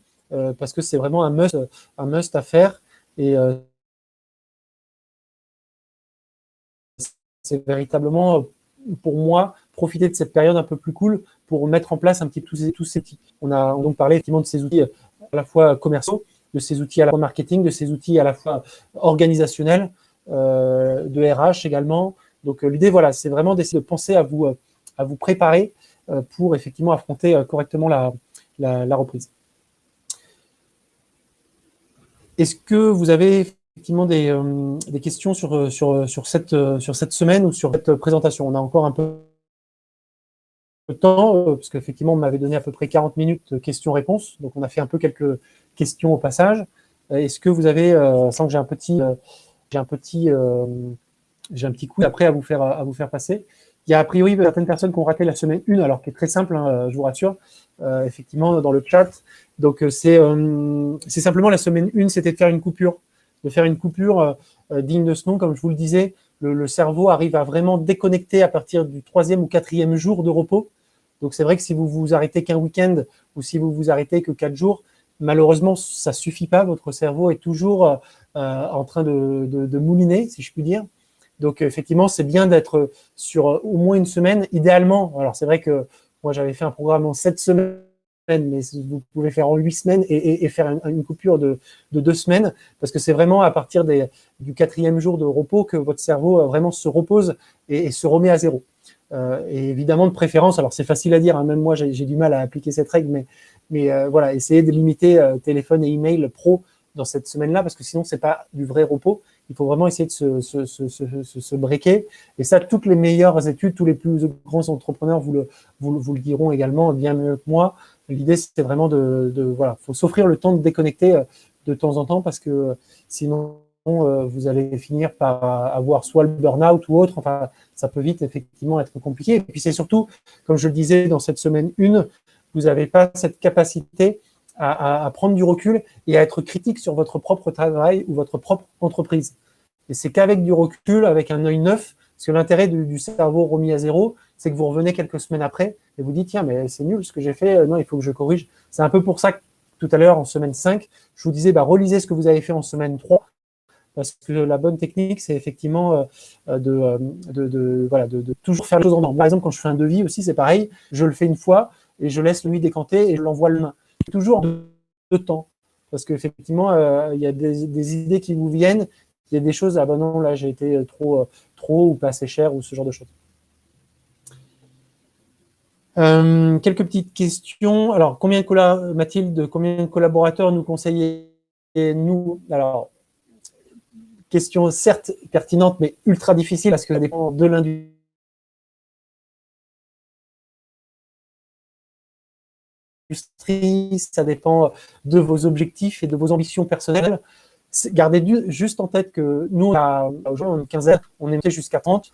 parce que c'est vraiment un must à faire, et c'est véritablement, pour moi, profiter de cette période un peu plus cool pour mettre en place un petit peu tous ces outils. On a donc parlé effectivement de ces outils à la fois commerciaux, de ces outils à la fois marketing, de ces outils à la fois organisationnels, de RH également. Donc l'idée, voilà, c'est vraiment d'essayer de penser à vous préparer pour effectivement affronter correctement la reprise. Est-ce que vous avez effectivement des questions sur cette semaine ou sur cette présentation? On a encore un peu de temps, parce qu'effectivement, on m'avait donné à peu près 40 minutes de questions-réponses, donc on a fait un peu quelques questions au passage. Est-ce que vous avez, sans que j'ai un petit coup après à vous faire passer. Il y a a priori certaines personnes qui ont raté la semaine 1, alors qui est très simple, hein, je vous rassure, effectivement, dans le chat. Donc, c'est simplement la semaine 1, c'était de faire une coupure. De faire une coupure digne de ce nom, comme je vous le disais. Le cerveau arrive à vraiment déconnecter à partir du 3e ou 4e jour de repos. Donc, c'est vrai que si vous vous arrêtez qu'un week-end ou si vous vous arrêtez que 4 jours, malheureusement, ça suffit pas. Votre cerveau est toujours en train de mouliner, si je puis dire. Donc, effectivement, c'est bien d'être sur au moins une semaine. Idéalement, alors c'est vrai que moi, j'avais fait un programme en 7 semaines, mais vous pouvez faire en 8 semaines et faire une coupure de 2 semaines, parce que c'est vraiment à partir du 4e jour de repos que votre cerveau vraiment se repose et se remet à zéro. Et évidemment, de préférence, alors c'est facile à dire, hein, même moi, j'ai du mal à appliquer cette règle, mais voilà, essayez de limiter téléphone et email pro dans cette semaine-là, parce que sinon, c'est pas du vrai repos. Il faut vraiment essayer de se breaker. Et ça, toutes les meilleures études, tous les plus grands entrepreneurs vous le diront également bien mieux que moi. L'idée, c'est vraiment voilà, faut s'offrir le temps de déconnecter de temps en temps, parce que sinon, vous allez finir par avoir soit le burn-out ou autre. Enfin, ça peut vite, effectivement, être compliqué. Et puis, c'est surtout, comme je le disais dans cette semaine 1, vous n'avez pas cette capacité à prendre du recul et à être critique sur votre propre travail ou votre propre entreprise. Et c'est qu'avec du recul, avec un œil neuf, parce que l'intérêt du cerveau remis à zéro, c'est que vous revenez quelques semaines après et vous dites, tiens, mais c'est nul ce que j'ai fait, non, il faut que je corrige. C'est un peu pour ça que tout à l'heure, en semaine 5, je vous disais, relisez ce que vous avez fait en semaine 3, parce que la bonne technique, c'est effectivement de toujours faire les choses en ordre. Par exemple, quand je fais un devis aussi, c'est pareil, je le fais une fois et je laisse lui décanter et je l'envoie le lendemain. Toujours de temps, parce qu'effectivement, il y a des idées qui vous viennent, il y a des choses, ah ben non, là j'ai été trop ou pas assez cher ou ce genre de choses. Quelques petites questions. Alors, Mathilde, combien de collaborateurs nous conseillez-nous? Alors, question certes pertinente, mais ultra difficile parce que ça dépend de l'industrie, ça dépend de vos objectifs et de vos ambitions personnelles. Gardez juste en tête que nous, aujourd'hui, on est une quinzaine, on est jusqu'à 30.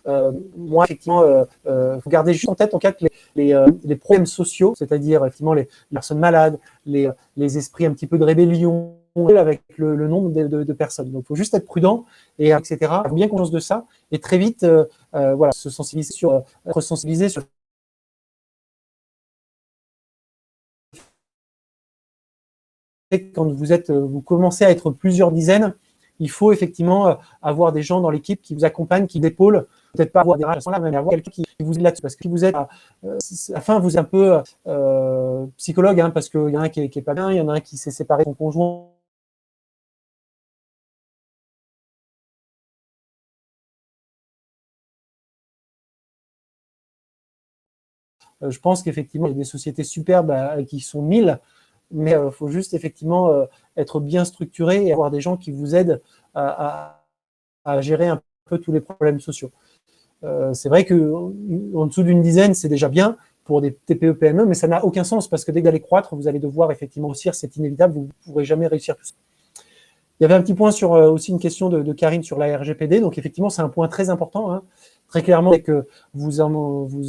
Moi, effectivement, vous gardez juste en tête en cas que les problèmes sociaux, c'est-à-dire effectivement les personnes malades, les esprits un petit peu de rébellion avec le nombre de personnes. Donc, il faut juste être prudent, et etc. Avoir bien conscience de ça et très vite, voilà, se sensibiliser être sensibilisé sur quand vous commencez à être plusieurs dizaines, il faut effectivement avoir des gens dans l'équipe qui vous accompagnent, qui vous épaulent, peut-être pas avoir des relations là, mais avoir quelqu'un qui vous aide là-dessus. Parce que si vous êtes, à la fin, vous êtes un peu psychologue, hein, parce qu'il y en a un qui est pas bien, il y en a un qui s'est séparé de son conjoint. Je pense qu'effectivement, il y a des sociétés superbes qui sont 1000, mais il faut juste effectivement être bien structuré et avoir des gens qui vous aident à gérer un peu tous les problèmes sociaux. C'est vrai qu'en dessous d'une dizaine, c'est déjà bien pour des TPE, PME, mais ça n'a aucun sens parce que dès que vous allez croître, vous allez devoir effectivement grossir, c'est inévitable, vous ne pourrez jamais réussir tout ça. Il y avait un petit point sur aussi une question de Karine sur la RGPD, donc effectivement, c'est un point très important. Hein. Très clairement, dès que vous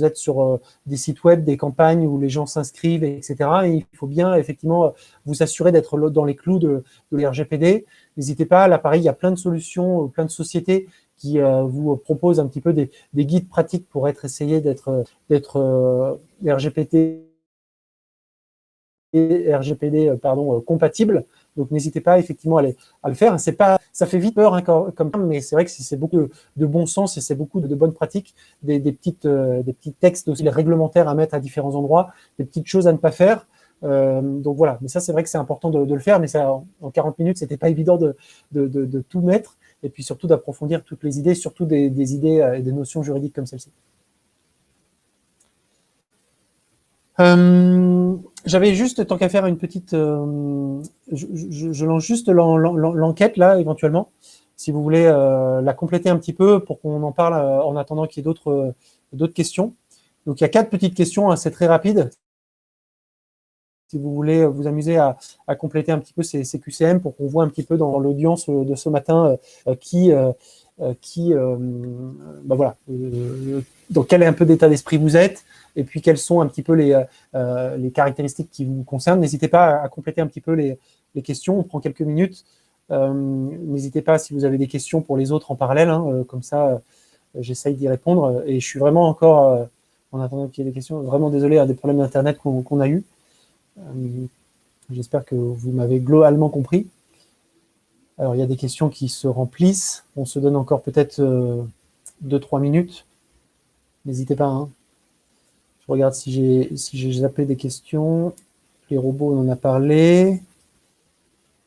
êtes sur des sites web, des campagnes où les gens s'inscrivent, etc., et il faut bien effectivement vous assurer d'être dans les clous de l'RGPD. N'hésitez pas, là pareil, il y a plein de solutions, plein de sociétés qui vous proposent un petit peu des guides pratiques pour essayer d'être RGPD compatible. Donc, n'hésitez pas effectivement à le faire. C'est pas, ça fait vite peur hein, comme ça, mais c'est vrai que c'est beaucoup de bon sens et c'est beaucoup de bonnes pratiques, des petits textes aussi réglementaires à mettre à différents endroits, des petites choses à ne pas faire. Donc voilà, mais ça c'est vrai que c'est important de le faire, mais ça, en 40 minutes, c'était pas évident de tout mettre et puis surtout d'approfondir toutes les idées, surtout des idées et des notions juridiques comme celle-ci. J'avais juste, tant qu'à faire, une petite... je lance juste l'enquête, là, éventuellement, si vous voulez la compléter un petit peu pour qu'on en parle en attendant qu'il y ait d'autres questions. Donc, il y a 4 petites questions, hein, c'est très rapide. Si vous voulez vous amuser à compléter un petit peu ces QCM pour qu'on voit un petit peu dans l'audience de ce matin voilà, dans quel un peu d'état d'esprit vous êtes, et puis quelles sont un petit peu les caractéristiques qui vous concernent. N'hésitez pas à compléter un petit peu les questions, on prend quelques minutes. N'hésitez pas si vous avez des questions pour les autres en parallèle, hein, comme ça j'essaye d'y répondre. Et je suis vraiment encore, en attendant qu'il y ait des questions, vraiment désolé des problèmes d'internet qu'on a eu. J'espère que vous m'avez globalement compris. Alors, il y a des questions qui se remplissent. On se donne encore peut-être 2-3 minutes. N'hésitez pas. Hein. Je regarde si j'ai zappé des questions. Les robots, on en a parlé.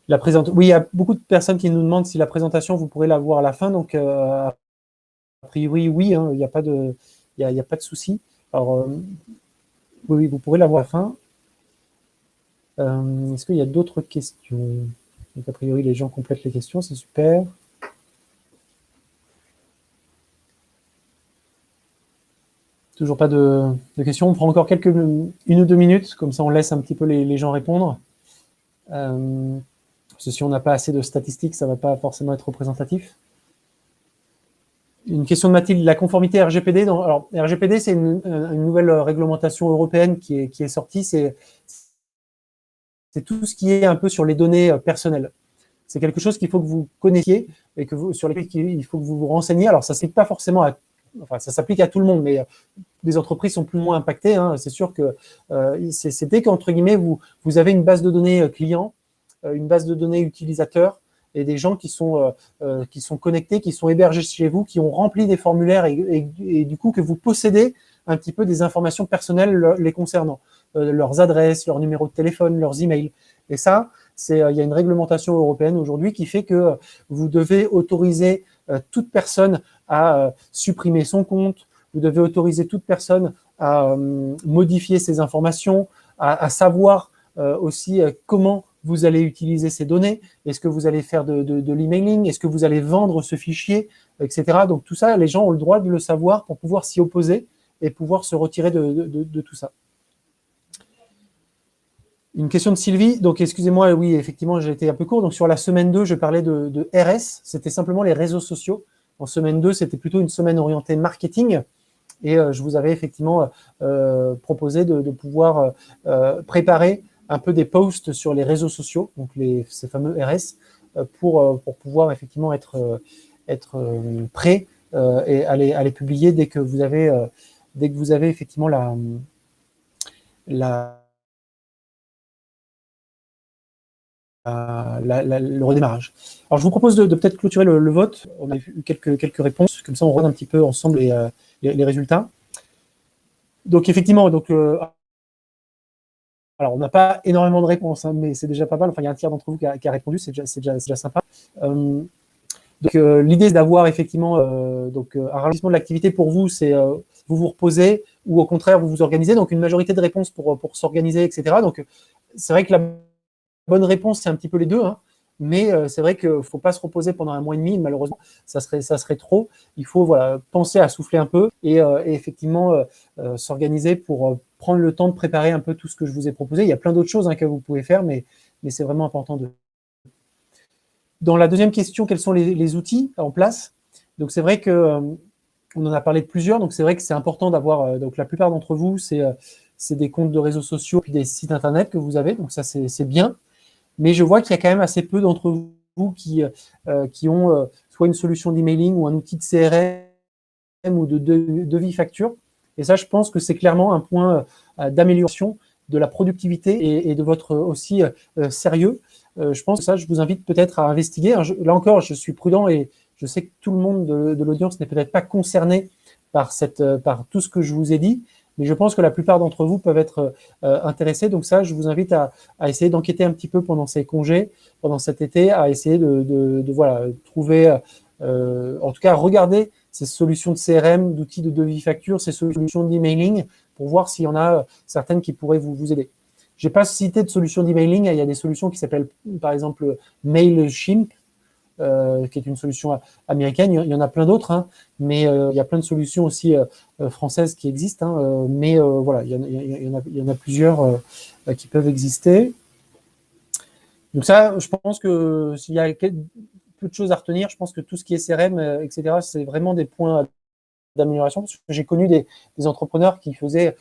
Oui, il y a beaucoup de personnes qui nous demandent si la présentation, vous pourrez la voir à la fin. Donc, a priori, oui, hein, il n'y a pas de souci. Alors, oui, vous pourrez la voir à la fin. Est-ce qu'il y a d'autres questions? Donc, a priori, les gens complètent les questions, c'est super. Toujours pas de questions. On prend encore 1 ou 2 minutes, comme ça on laisse un petit peu les gens répondre. Parce que si on n'a pas assez de statistiques, ça ne va pas forcément être représentatif. Une question de Mathilde, la conformité RGPD. Alors, RGPD, c'est une nouvelle réglementation européenne qui est sortie. C'est tout ce qui est un peu sur les données personnelles. C'est quelque chose qu'il faut que vous connaissiez et sur lequel il faut que vous vous renseigniez. Alors, ça ne s'applique pas forcément enfin, ça s'applique à tout le monde, mais les entreprises sont plus ou moins impactées. Hein. C'est sûr que c'est dès qu'entre guillemets, vous avez une base de données clients, une base de données utilisateurs, et des gens qui sont connectés, qui sont hébergés chez vous, qui ont rempli des formulaires et du coup que vous possédez un petit peu des informations personnelles les concernant, leurs adresses, leurs numéros de téléphone, leurs emails. Et ça, il y a une réglementation européenne aujourd'hui qui fait que vous devez autoriser toute personne à supprimer son compte, vous devez autoriser toute personne à modifier ses informations, à savoir aussi comment vous allez utiliser ces données, est-ce que vous allez faire de l'emailing, est-ce que vous allez vendre ce fichier, etc. Donc tout ça, les gens ont le droit de le savoir pour pouvoir s'y opposer et pouvoir se retirer de tout ça. Une question de Sylvie. Donc excusez-moi, oui, effectivement, j'ai été un peu court. Donc sur la semaine 2, je parlais de RS, c'était simplement les réseaux sociaux. En semaine 2, c'était plutôt une semaine orientée marketing. Et je vous avais effectivement proposé de pouvoir préparer un peu des posts sur les réseaux sociaux, donc ces fameux RS, pour pouvoir effectivement être prêt et à les publier dès que vous avez effectivement le redémarrage. Alors je vous propose de peut-être clôturer le vote. On a eu quelques réponses, comme ça on regarde un petit peu ensemble les résultats. Donc effectivement, alors, on n'a pas énormément de réponses, hein, mais c'est déjà pas mal. Enfin, il y a un tiers d'entre vous qui a répondu, c'est déjà sympa. L'idée, c'est d'avoir effectivement un ralentissement de l'activité pour vous, c'est vous reposez ou au contraire, vous vous organisez. Donc, une majorité de réponses pour s'organiser, etc. Donc, c'est vrai que la bonne réponse, c'est un petit peu les deux, hein, mais c'est vrai qu'il ne faut pas se reposer pendant un mois et demi. Malheureusement, ça serait trop. Il faut penser à souffler un peu et effectivement s'organiser pour prendre le temps de préparer un peu tout ce que je vous ai proposé. Il y a plein d'autres choses que vous pouvez faire, mais c'est vraiment important. Dans la deuxième question, quels sont les outils en place? Donc c'est vrai que on en a parlé de plusieurs. Donc c'est vrai que c'est important d'avoir. Donc la plupart d'entre vous, c'est des comptes de réseaux sociaux puis des sites internet que vous avez. Donc ça c'est bien. Mais je vois qu'il y a quand même assez peu d'entre vous qui ont soit une solution d'emailing ou un outil de CRM ou de devis facture. Et ça, je pense que c'est clairement un point d'amélioration de la productivité et de votre aussi sérieux. Je pense que ça, je vous invite peut-être à investiguer. Là encore, je suis prudent et je sais que tout le monde de l'audience n'est peut-être pas concerné par tout ce que je vous ai dit, mais je pense que la plupart d'entre vous peuvent être intéressés. Donc ça, je vous invite à essayer d'enquêter un petit peu pendant ces congés, pendant cet été, à essayer de trouver, en tout cas, regarder ces solutions de CRM, d'outils de devis facture, ces solutions d'emailing, pour voir s'il y en a certaines qui pourraient vous aider. Je n'ai pas cité de solutions d'emailing. Il y a des solutions qui s'appellent, par exemple, Mailchimp, qui est une solution américaine. Il y en a plein d'autres, hein, mais il y a plein de solutions aussi françaises qui existent. Hein, mais voilà, il y en a plusieurs qui peuvent exister. Donc ça, je pense que s'il y a peu de choses à retenir, je pense que tout ce qui est CRM, etc., c'est vraiment des points d'amélioration, parce que j'ai connu des entrepreneurs qui faisaient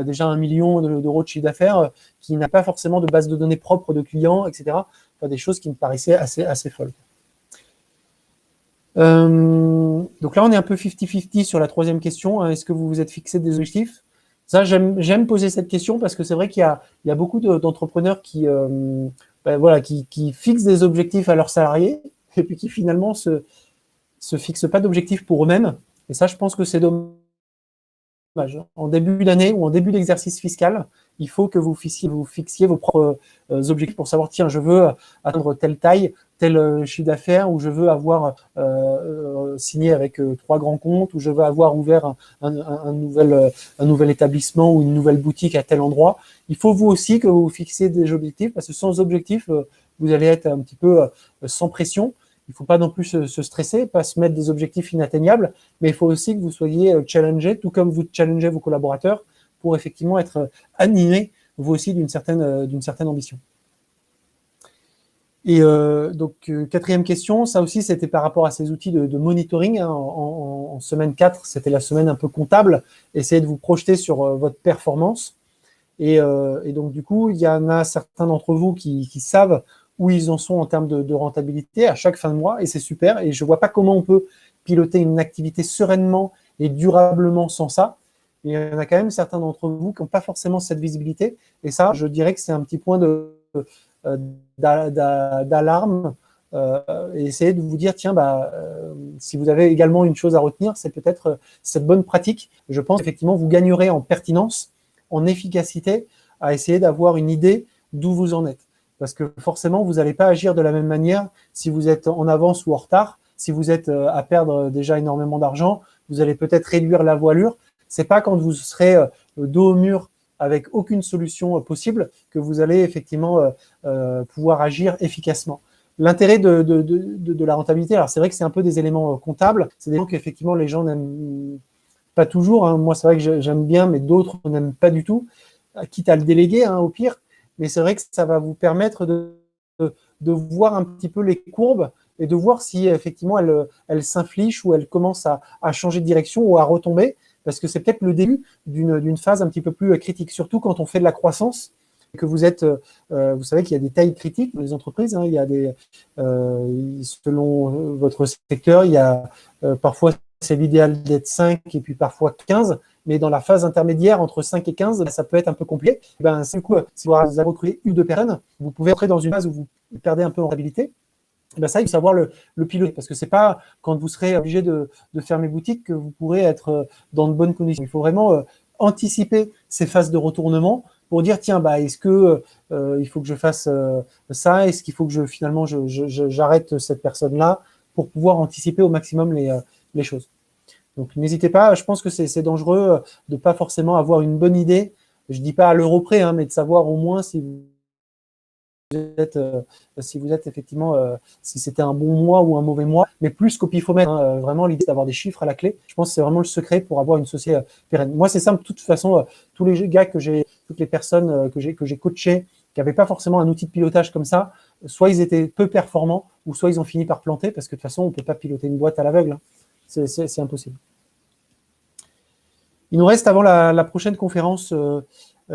déjà 1 million d'euros de chiffre d'affaires, qui n'ont pas forcément de base de données propre de clients, etc. Enfin, des choses qui me paraissaient assez folles. Donc là, on est un peu 50-50 sur la troisième question. Hein. Est-ce que vous vous êtes fixé des objectifs? Ça, j'aime poser cette question parce que c'est vrai qu'il y a beaucoup d'entrepreneurs qui fixent des objectifs à leurs salariés et puis qui finalement se fixent pas d'objectifs pour eux-mêmes. Et ça, je pense que c'est dommage. En début d'année ou en début d'exercice fiscal, il faut que vous fixiez vos propres objectifs pour savoir, tiens, je veux atteindre telle taille, tel chiffre d'affaires, ou je veux avoir signé avec 3 grands comptes, ou je veux avoir ouvert un nouvel établissement ou une nouvelle boutique à tel endroit. Il faut vous aussi que vous fixiez des objectifs, parce que sans objectifs, vous allez être un petit peu sans pression. Il ne faut pas non plus se stresser, pas se mettre des objectifs inatteignables, mais il faut aussi que vous soyez challengé, tout comme vous challengez vos collaborateurs, pour effectivement être animé, vous aussi, d'une certaine ambition. Et donc, quatrième question, ça aussi, c'était par rapport à ces outils de monitoring. Hein, en semaine 4, c'était la semaine un peu comptable. Essayez de vous projeter sur votre performance. Et donc, du coup, il y en a certains d'entre vous qui savent où ils en sont en termes de rentabilité à chaque fin de mois, et c'est super. Et je ne vois pas comment on peut piloter une activité sereinement et durablement sans ça. Et il y en a quand même certains d'entre vous qui n'ont pas forcément cette visibilité. Et ça, je dirais que c'est un petit point d'alarme. Et essayer de vous dire, tiens, si vous avez également une chose à retenir, c'est peut-être cette bonne pratique. Je pense effectivement vous gagnerez en pertinence, en efficacité, à essayer d'avoir une idée d'où vous en êtes. Parce que forcément, vous n'allez pas agir de la même manière si vous êtes en avance ou en retard. Si vous êtes à perdre déjà énormément d'argent, vous allez peut-être réduire la voilure. C'est pas quand vous serez dos au mur avec aucune solution possible que vous allez effectivement pouvoir agir efficacement. L'intérêt de la rentabilité, alors c'est vrai que c'est un peu des éléments comptables, c'est des éléments qu'effectivement les gens n'aiment pas toujours. Hein. Moi, c'est vrai que j'aime bien, mais d'autres n'aiment pas du tout, quitte à le déléguer, hein, au pire. Mais c'est vrai que ça va vous permettre de voir un petit peu les courbes et de voir si effectivement elles s'inflichent ou elles commencent à changer de direction ou à retomber, parce que c'est peut-être le début d'une phase un petit peu plus critique, surtout quand on fait de la croissance, que vous êtes, vous savez qu'il y a des tailles critiques dans les entreprises, hein, il y a selon votre secteur, il y a parfois c'est l'idéal d'être 5 et puis parfois 15, mais dans la phase intermédiaire entre 5 et 15, ça peut être un peu compliqué. Du coup, si vous avez recruté une ou deux personnes, vous pouvez entrer dans une phase où vous perdez un peu en rentabilité. Ça, il faut savoir le piloter, parce que c'est pas quand vous serez obligé de fermer boutique que vous pourrez être dans de bonnes conditions. Il faut vraiment anticiper ces phases de retournement pour dire, tiens, est-ce que il faut que je fasse ça? Est-ce qu'il faut que finalement j'arrête cette personne-là pour pouvoir anticiper au maximum les choses. Donc, n'hésitez pas. Je pense que c'est dangereux de pas forcément avoir une bonne idée. Je dis pas à l'euro près, hein, mais de savoir au moins si vous êtes effectivement, si c'était un bon mois ou un mauvais mois, mais plus qu'au pifomètre. Hein, vraiment, l'idée d'avoir des chiffres à la clé. Je pense que c'est vraiment le secret pour avoir une société pérenne. Moi, c'est simple. De toute façon, tous les gars toutes les personnes que j'ai coachées, qui n'avaient pas forcément un outil de pilotage comme ça, soit ils étaient peu performants, ou soit ils ont fini par planter, parce que de toute façon, on ne peut pas piloter une boîte à l'aveugle. Hein. C'est impossible. Il nous reste avant la prochaine conférence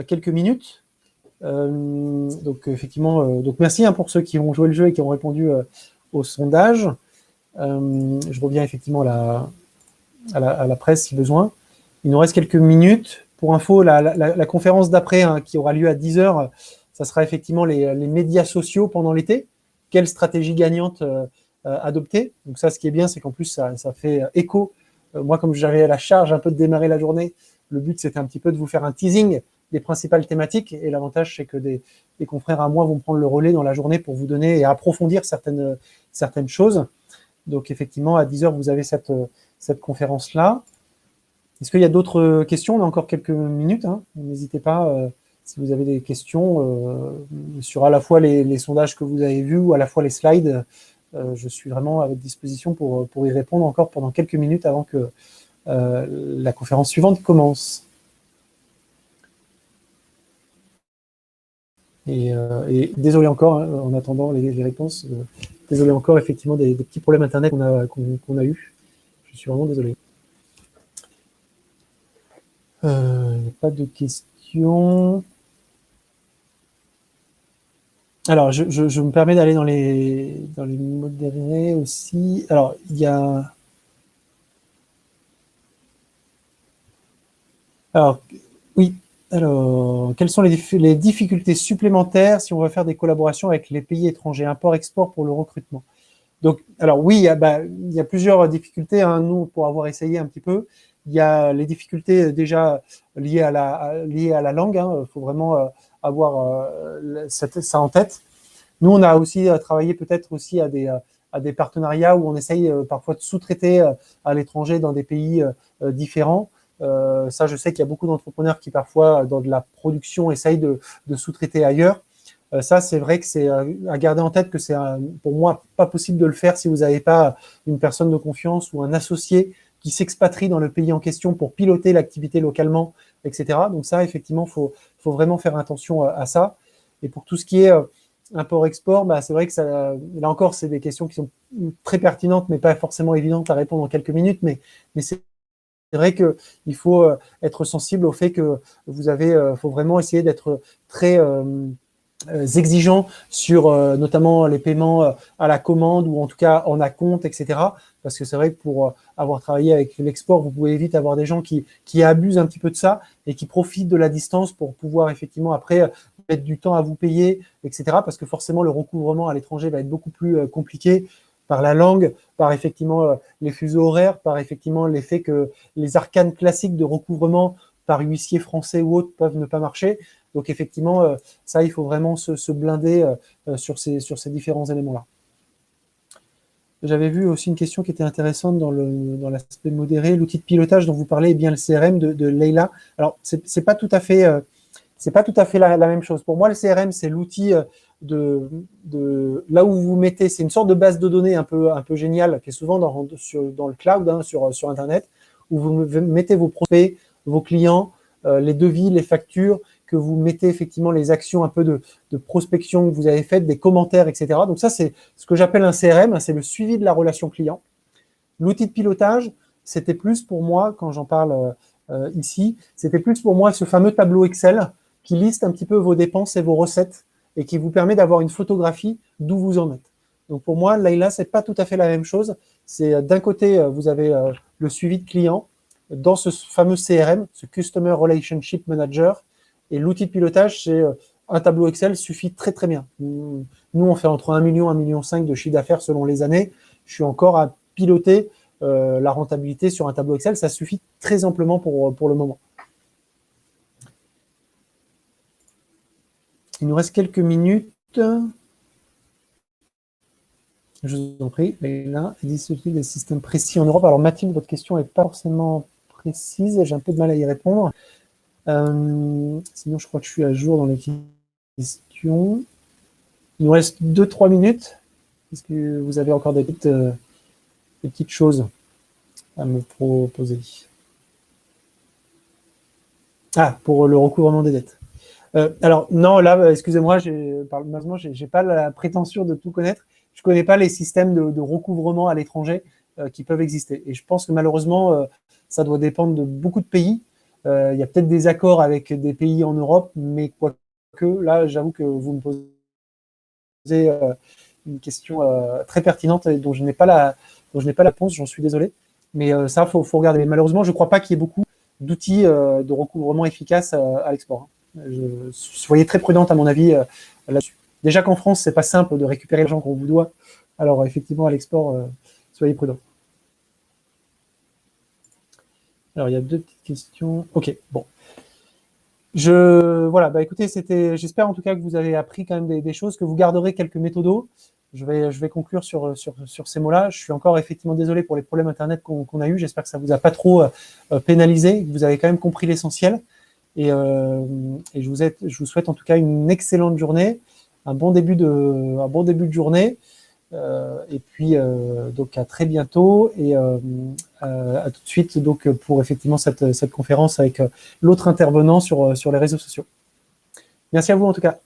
quelques minutes. Donc effectivement, donc merci pour ceux qui ont joué le jeu et qui ont répondu au sondage. Je reviens effectivement à la presse si besoin. Il nous reste quelques minutes. Pour info, la conférence d'après, hein, qui aura lieu à 10h, ça sera effectivement les médias sociaux pendant l'été. Quelle stratégie gagnante adopter? Donc ça, ce qui est bien, c'est qu'en plus, ça fait écho. Moi, comme j'avais la charge un peu de démarrer la journée, le but, c'était un petit peu de vous faire un teasing des principales thématiques. Et l'avantage, c'est que des confrères à moi vont prendre le relais dans la journée pour vous donner et approfondir certaines choses. Donc, effectivement, à 10h, vous avez cette conférence-là. Est-ce qu'il y a d'autres questions? On a encore quelques minutes. Hein. N'hésitez pas, si vous avez des questions sur à la fois les sondages que vous avez vus ou à la fois les slides. Je suis vraiment à votre disposition pour y répondre encore pendant quelques minutes avant que la conférence suivante commence. Et désolé encore, hein, en attendant les réponses, désolé encore effectivement des petits problèmes Internet qu'on a eu. Je suis vraiment désolé. Il n'y a pas de questions. Alors, je me permets d'aller dans les modérés aussi. Alors, il y a... Alors, oui. Alors, quelles sont les difficultés supplémentaires si on veut faire des collaborations avec les pays étrangers, import-export pour le recrutement? Donc, alors oui, il y a plusieurs difficultés, hein, nous, pour avoir essayé un petit peu. Il y a les difficultés déjà liées à la langue. Il faut vraiment avoir ça en tête. Nous, on a aussi travaillé peut-être aussi à des partenariats où on essaye parfois de sous-traiter à l'étranger dans des pays différents. Ça, je sais qu'il y a beaucoup d'entrepreneurs qui parfois, dans de la production, essayent de sous-traiter ailleurs. Ça, c'est vrai que c'est à garder en tête que c'est pour moi pas possible de le faire si vous n'avez pas une personne de confiance ou un associé qui s'expatrie dans le pays en question pour piloter l'activité localement, etc. Donc ça, effectivement, faut vraiment faire attention à ça. Et pour tout ce qui est import-export, bah, c'est vrai que ça, là encore, c'est des questions qui sont très pertinentes, mais pas forcément évidentes à répondre en quelques minutes, mais c'est vrai qu'il faut être sensible au fait que vous avez, faut vraiment essayer d'être très exigeant sur notamment les paiements à la commande ou en tout cas en acompte, etc. Parce que c'est vrai que pour avoir travaillé avec l'export, vous pouvez vite avoir des gens qui abusent un petit peu de ça et qui profitent de la distance pour pouvoir effectivement après mettre du temps à vous payer, etc. Parce que forcément, le recouvrement à l'étranger va être beaucoup plus compliqué par la langue, par effectivement les fuseaux horaires, par effectivement l'effet que les arcanes classiques de recouvrement par huissier français ou autres peuvent ne pas marcher. Donc effectivement, ça, il faut vraiment se blinder sur ces différents éléments-là. J'avais vu aussi une question qui était intéressante dans l'aspect modéré. L'outil de pilotage dont vous parlez est bien le CRM de Leila. Alors, c'est pas tout à fait, la même chose. Pour moi, le CRM, c'est l'outil là où vous mettez, c'est une sorte de base de données un peu géniale qui est souvent dans le cloud, hein, sur Internet, où vous mettez vos prospects, vos clients, les devis, les factures, que vous mettez effectivement les actions un peu de prospection que vous avez faites, des commentaires, etc. Donc ça, c'est ce que j'appelle un CRM, c'est le suivi de la relation client. L'outil de pilotage, c'était plus pour moi, quand j'en parle ici, c'était plus pour moi ce fameux tableau Excel qui liste un petit peu vos dépenses et vos recettes et qui vous permet d'avoir une photographie d'où vous en êtes. Donc pour moi, Leila, c'est pas tout à fait la même chose. C'est d'un côté, vous avez le suivi de client dans ce fameux CRM, ce Customer Relationship Manager, et l'outil de pilotage, c'est un tableau Excel suffit très très bien. Nous, on fait entre 1 million et 1,5 million de chiffre d'affaires selon les années. Je suis encore à piloter la rentabilité sur un tableau Excel. Ça suffit très amplement pour le moment. Il nous reste quelques minutes. Je vous en prie. Là, existe-t-il des systèmes précis en Europe? Alors Mathilde, votre question n'est pas forcément précise. J'ai un peu de mal à y répondre. Sinon, je crois que je suis à jour dans les questions. Il nous reste 2-3 minutes. Est-ce que vous avez encore des petites choses à me proposer? Ah, pour le recouvrement des dettes. Alors, non, là, excusez-moi, malheureusement, je n'ai pas la prétention de tout connaître. Je ne connais pas les systèmes de recouvrement à l'étranger qui peuvent exister. Et je pense que malheureusement, ça doit dépendre de beaucoup de pays. Il y a peut-être des accords avec des pays en Europe, mais quoique, là, j'avoue que vous me posez une question très pertinente et dont je n'ai pas la réponse, j'en suis désolé. Mais ça, faut regarder. Mais malheureusement, je ne crois pas qu'il y ait beaucoup d'outils de recouvrement efficaces à l'export. Soyez très prudente, à mon avis, là-dessus. Déjà qu'en France, c'est pas simple de récupérer l'argent qu'on vous doit. Alors, effectivement, à l'export, soyez prudents. Alors, il y a 2 petites questions. Ok, bon. Voilà, bah écoutez, j'espère en tout cas que vous avez appris quand même des choses, que vous garderez quelques méthodos. Je vais conclure sur ces mots-là. Je suis encore effectivement désolé pour les problèmes Internet qu'on a eu. J'espère que ça vous a pas trop pénalisé, que vous avez quand même compris l'essentiel. Et je vous souhaite en tout cas une excellente journée, un bon début de journée. Et puis donc à très bientôt et à tout de suite donc pour effectivement cette conférence avec l'autre intervenant sur les réseaux sociaux. Merci à vous en tout cas.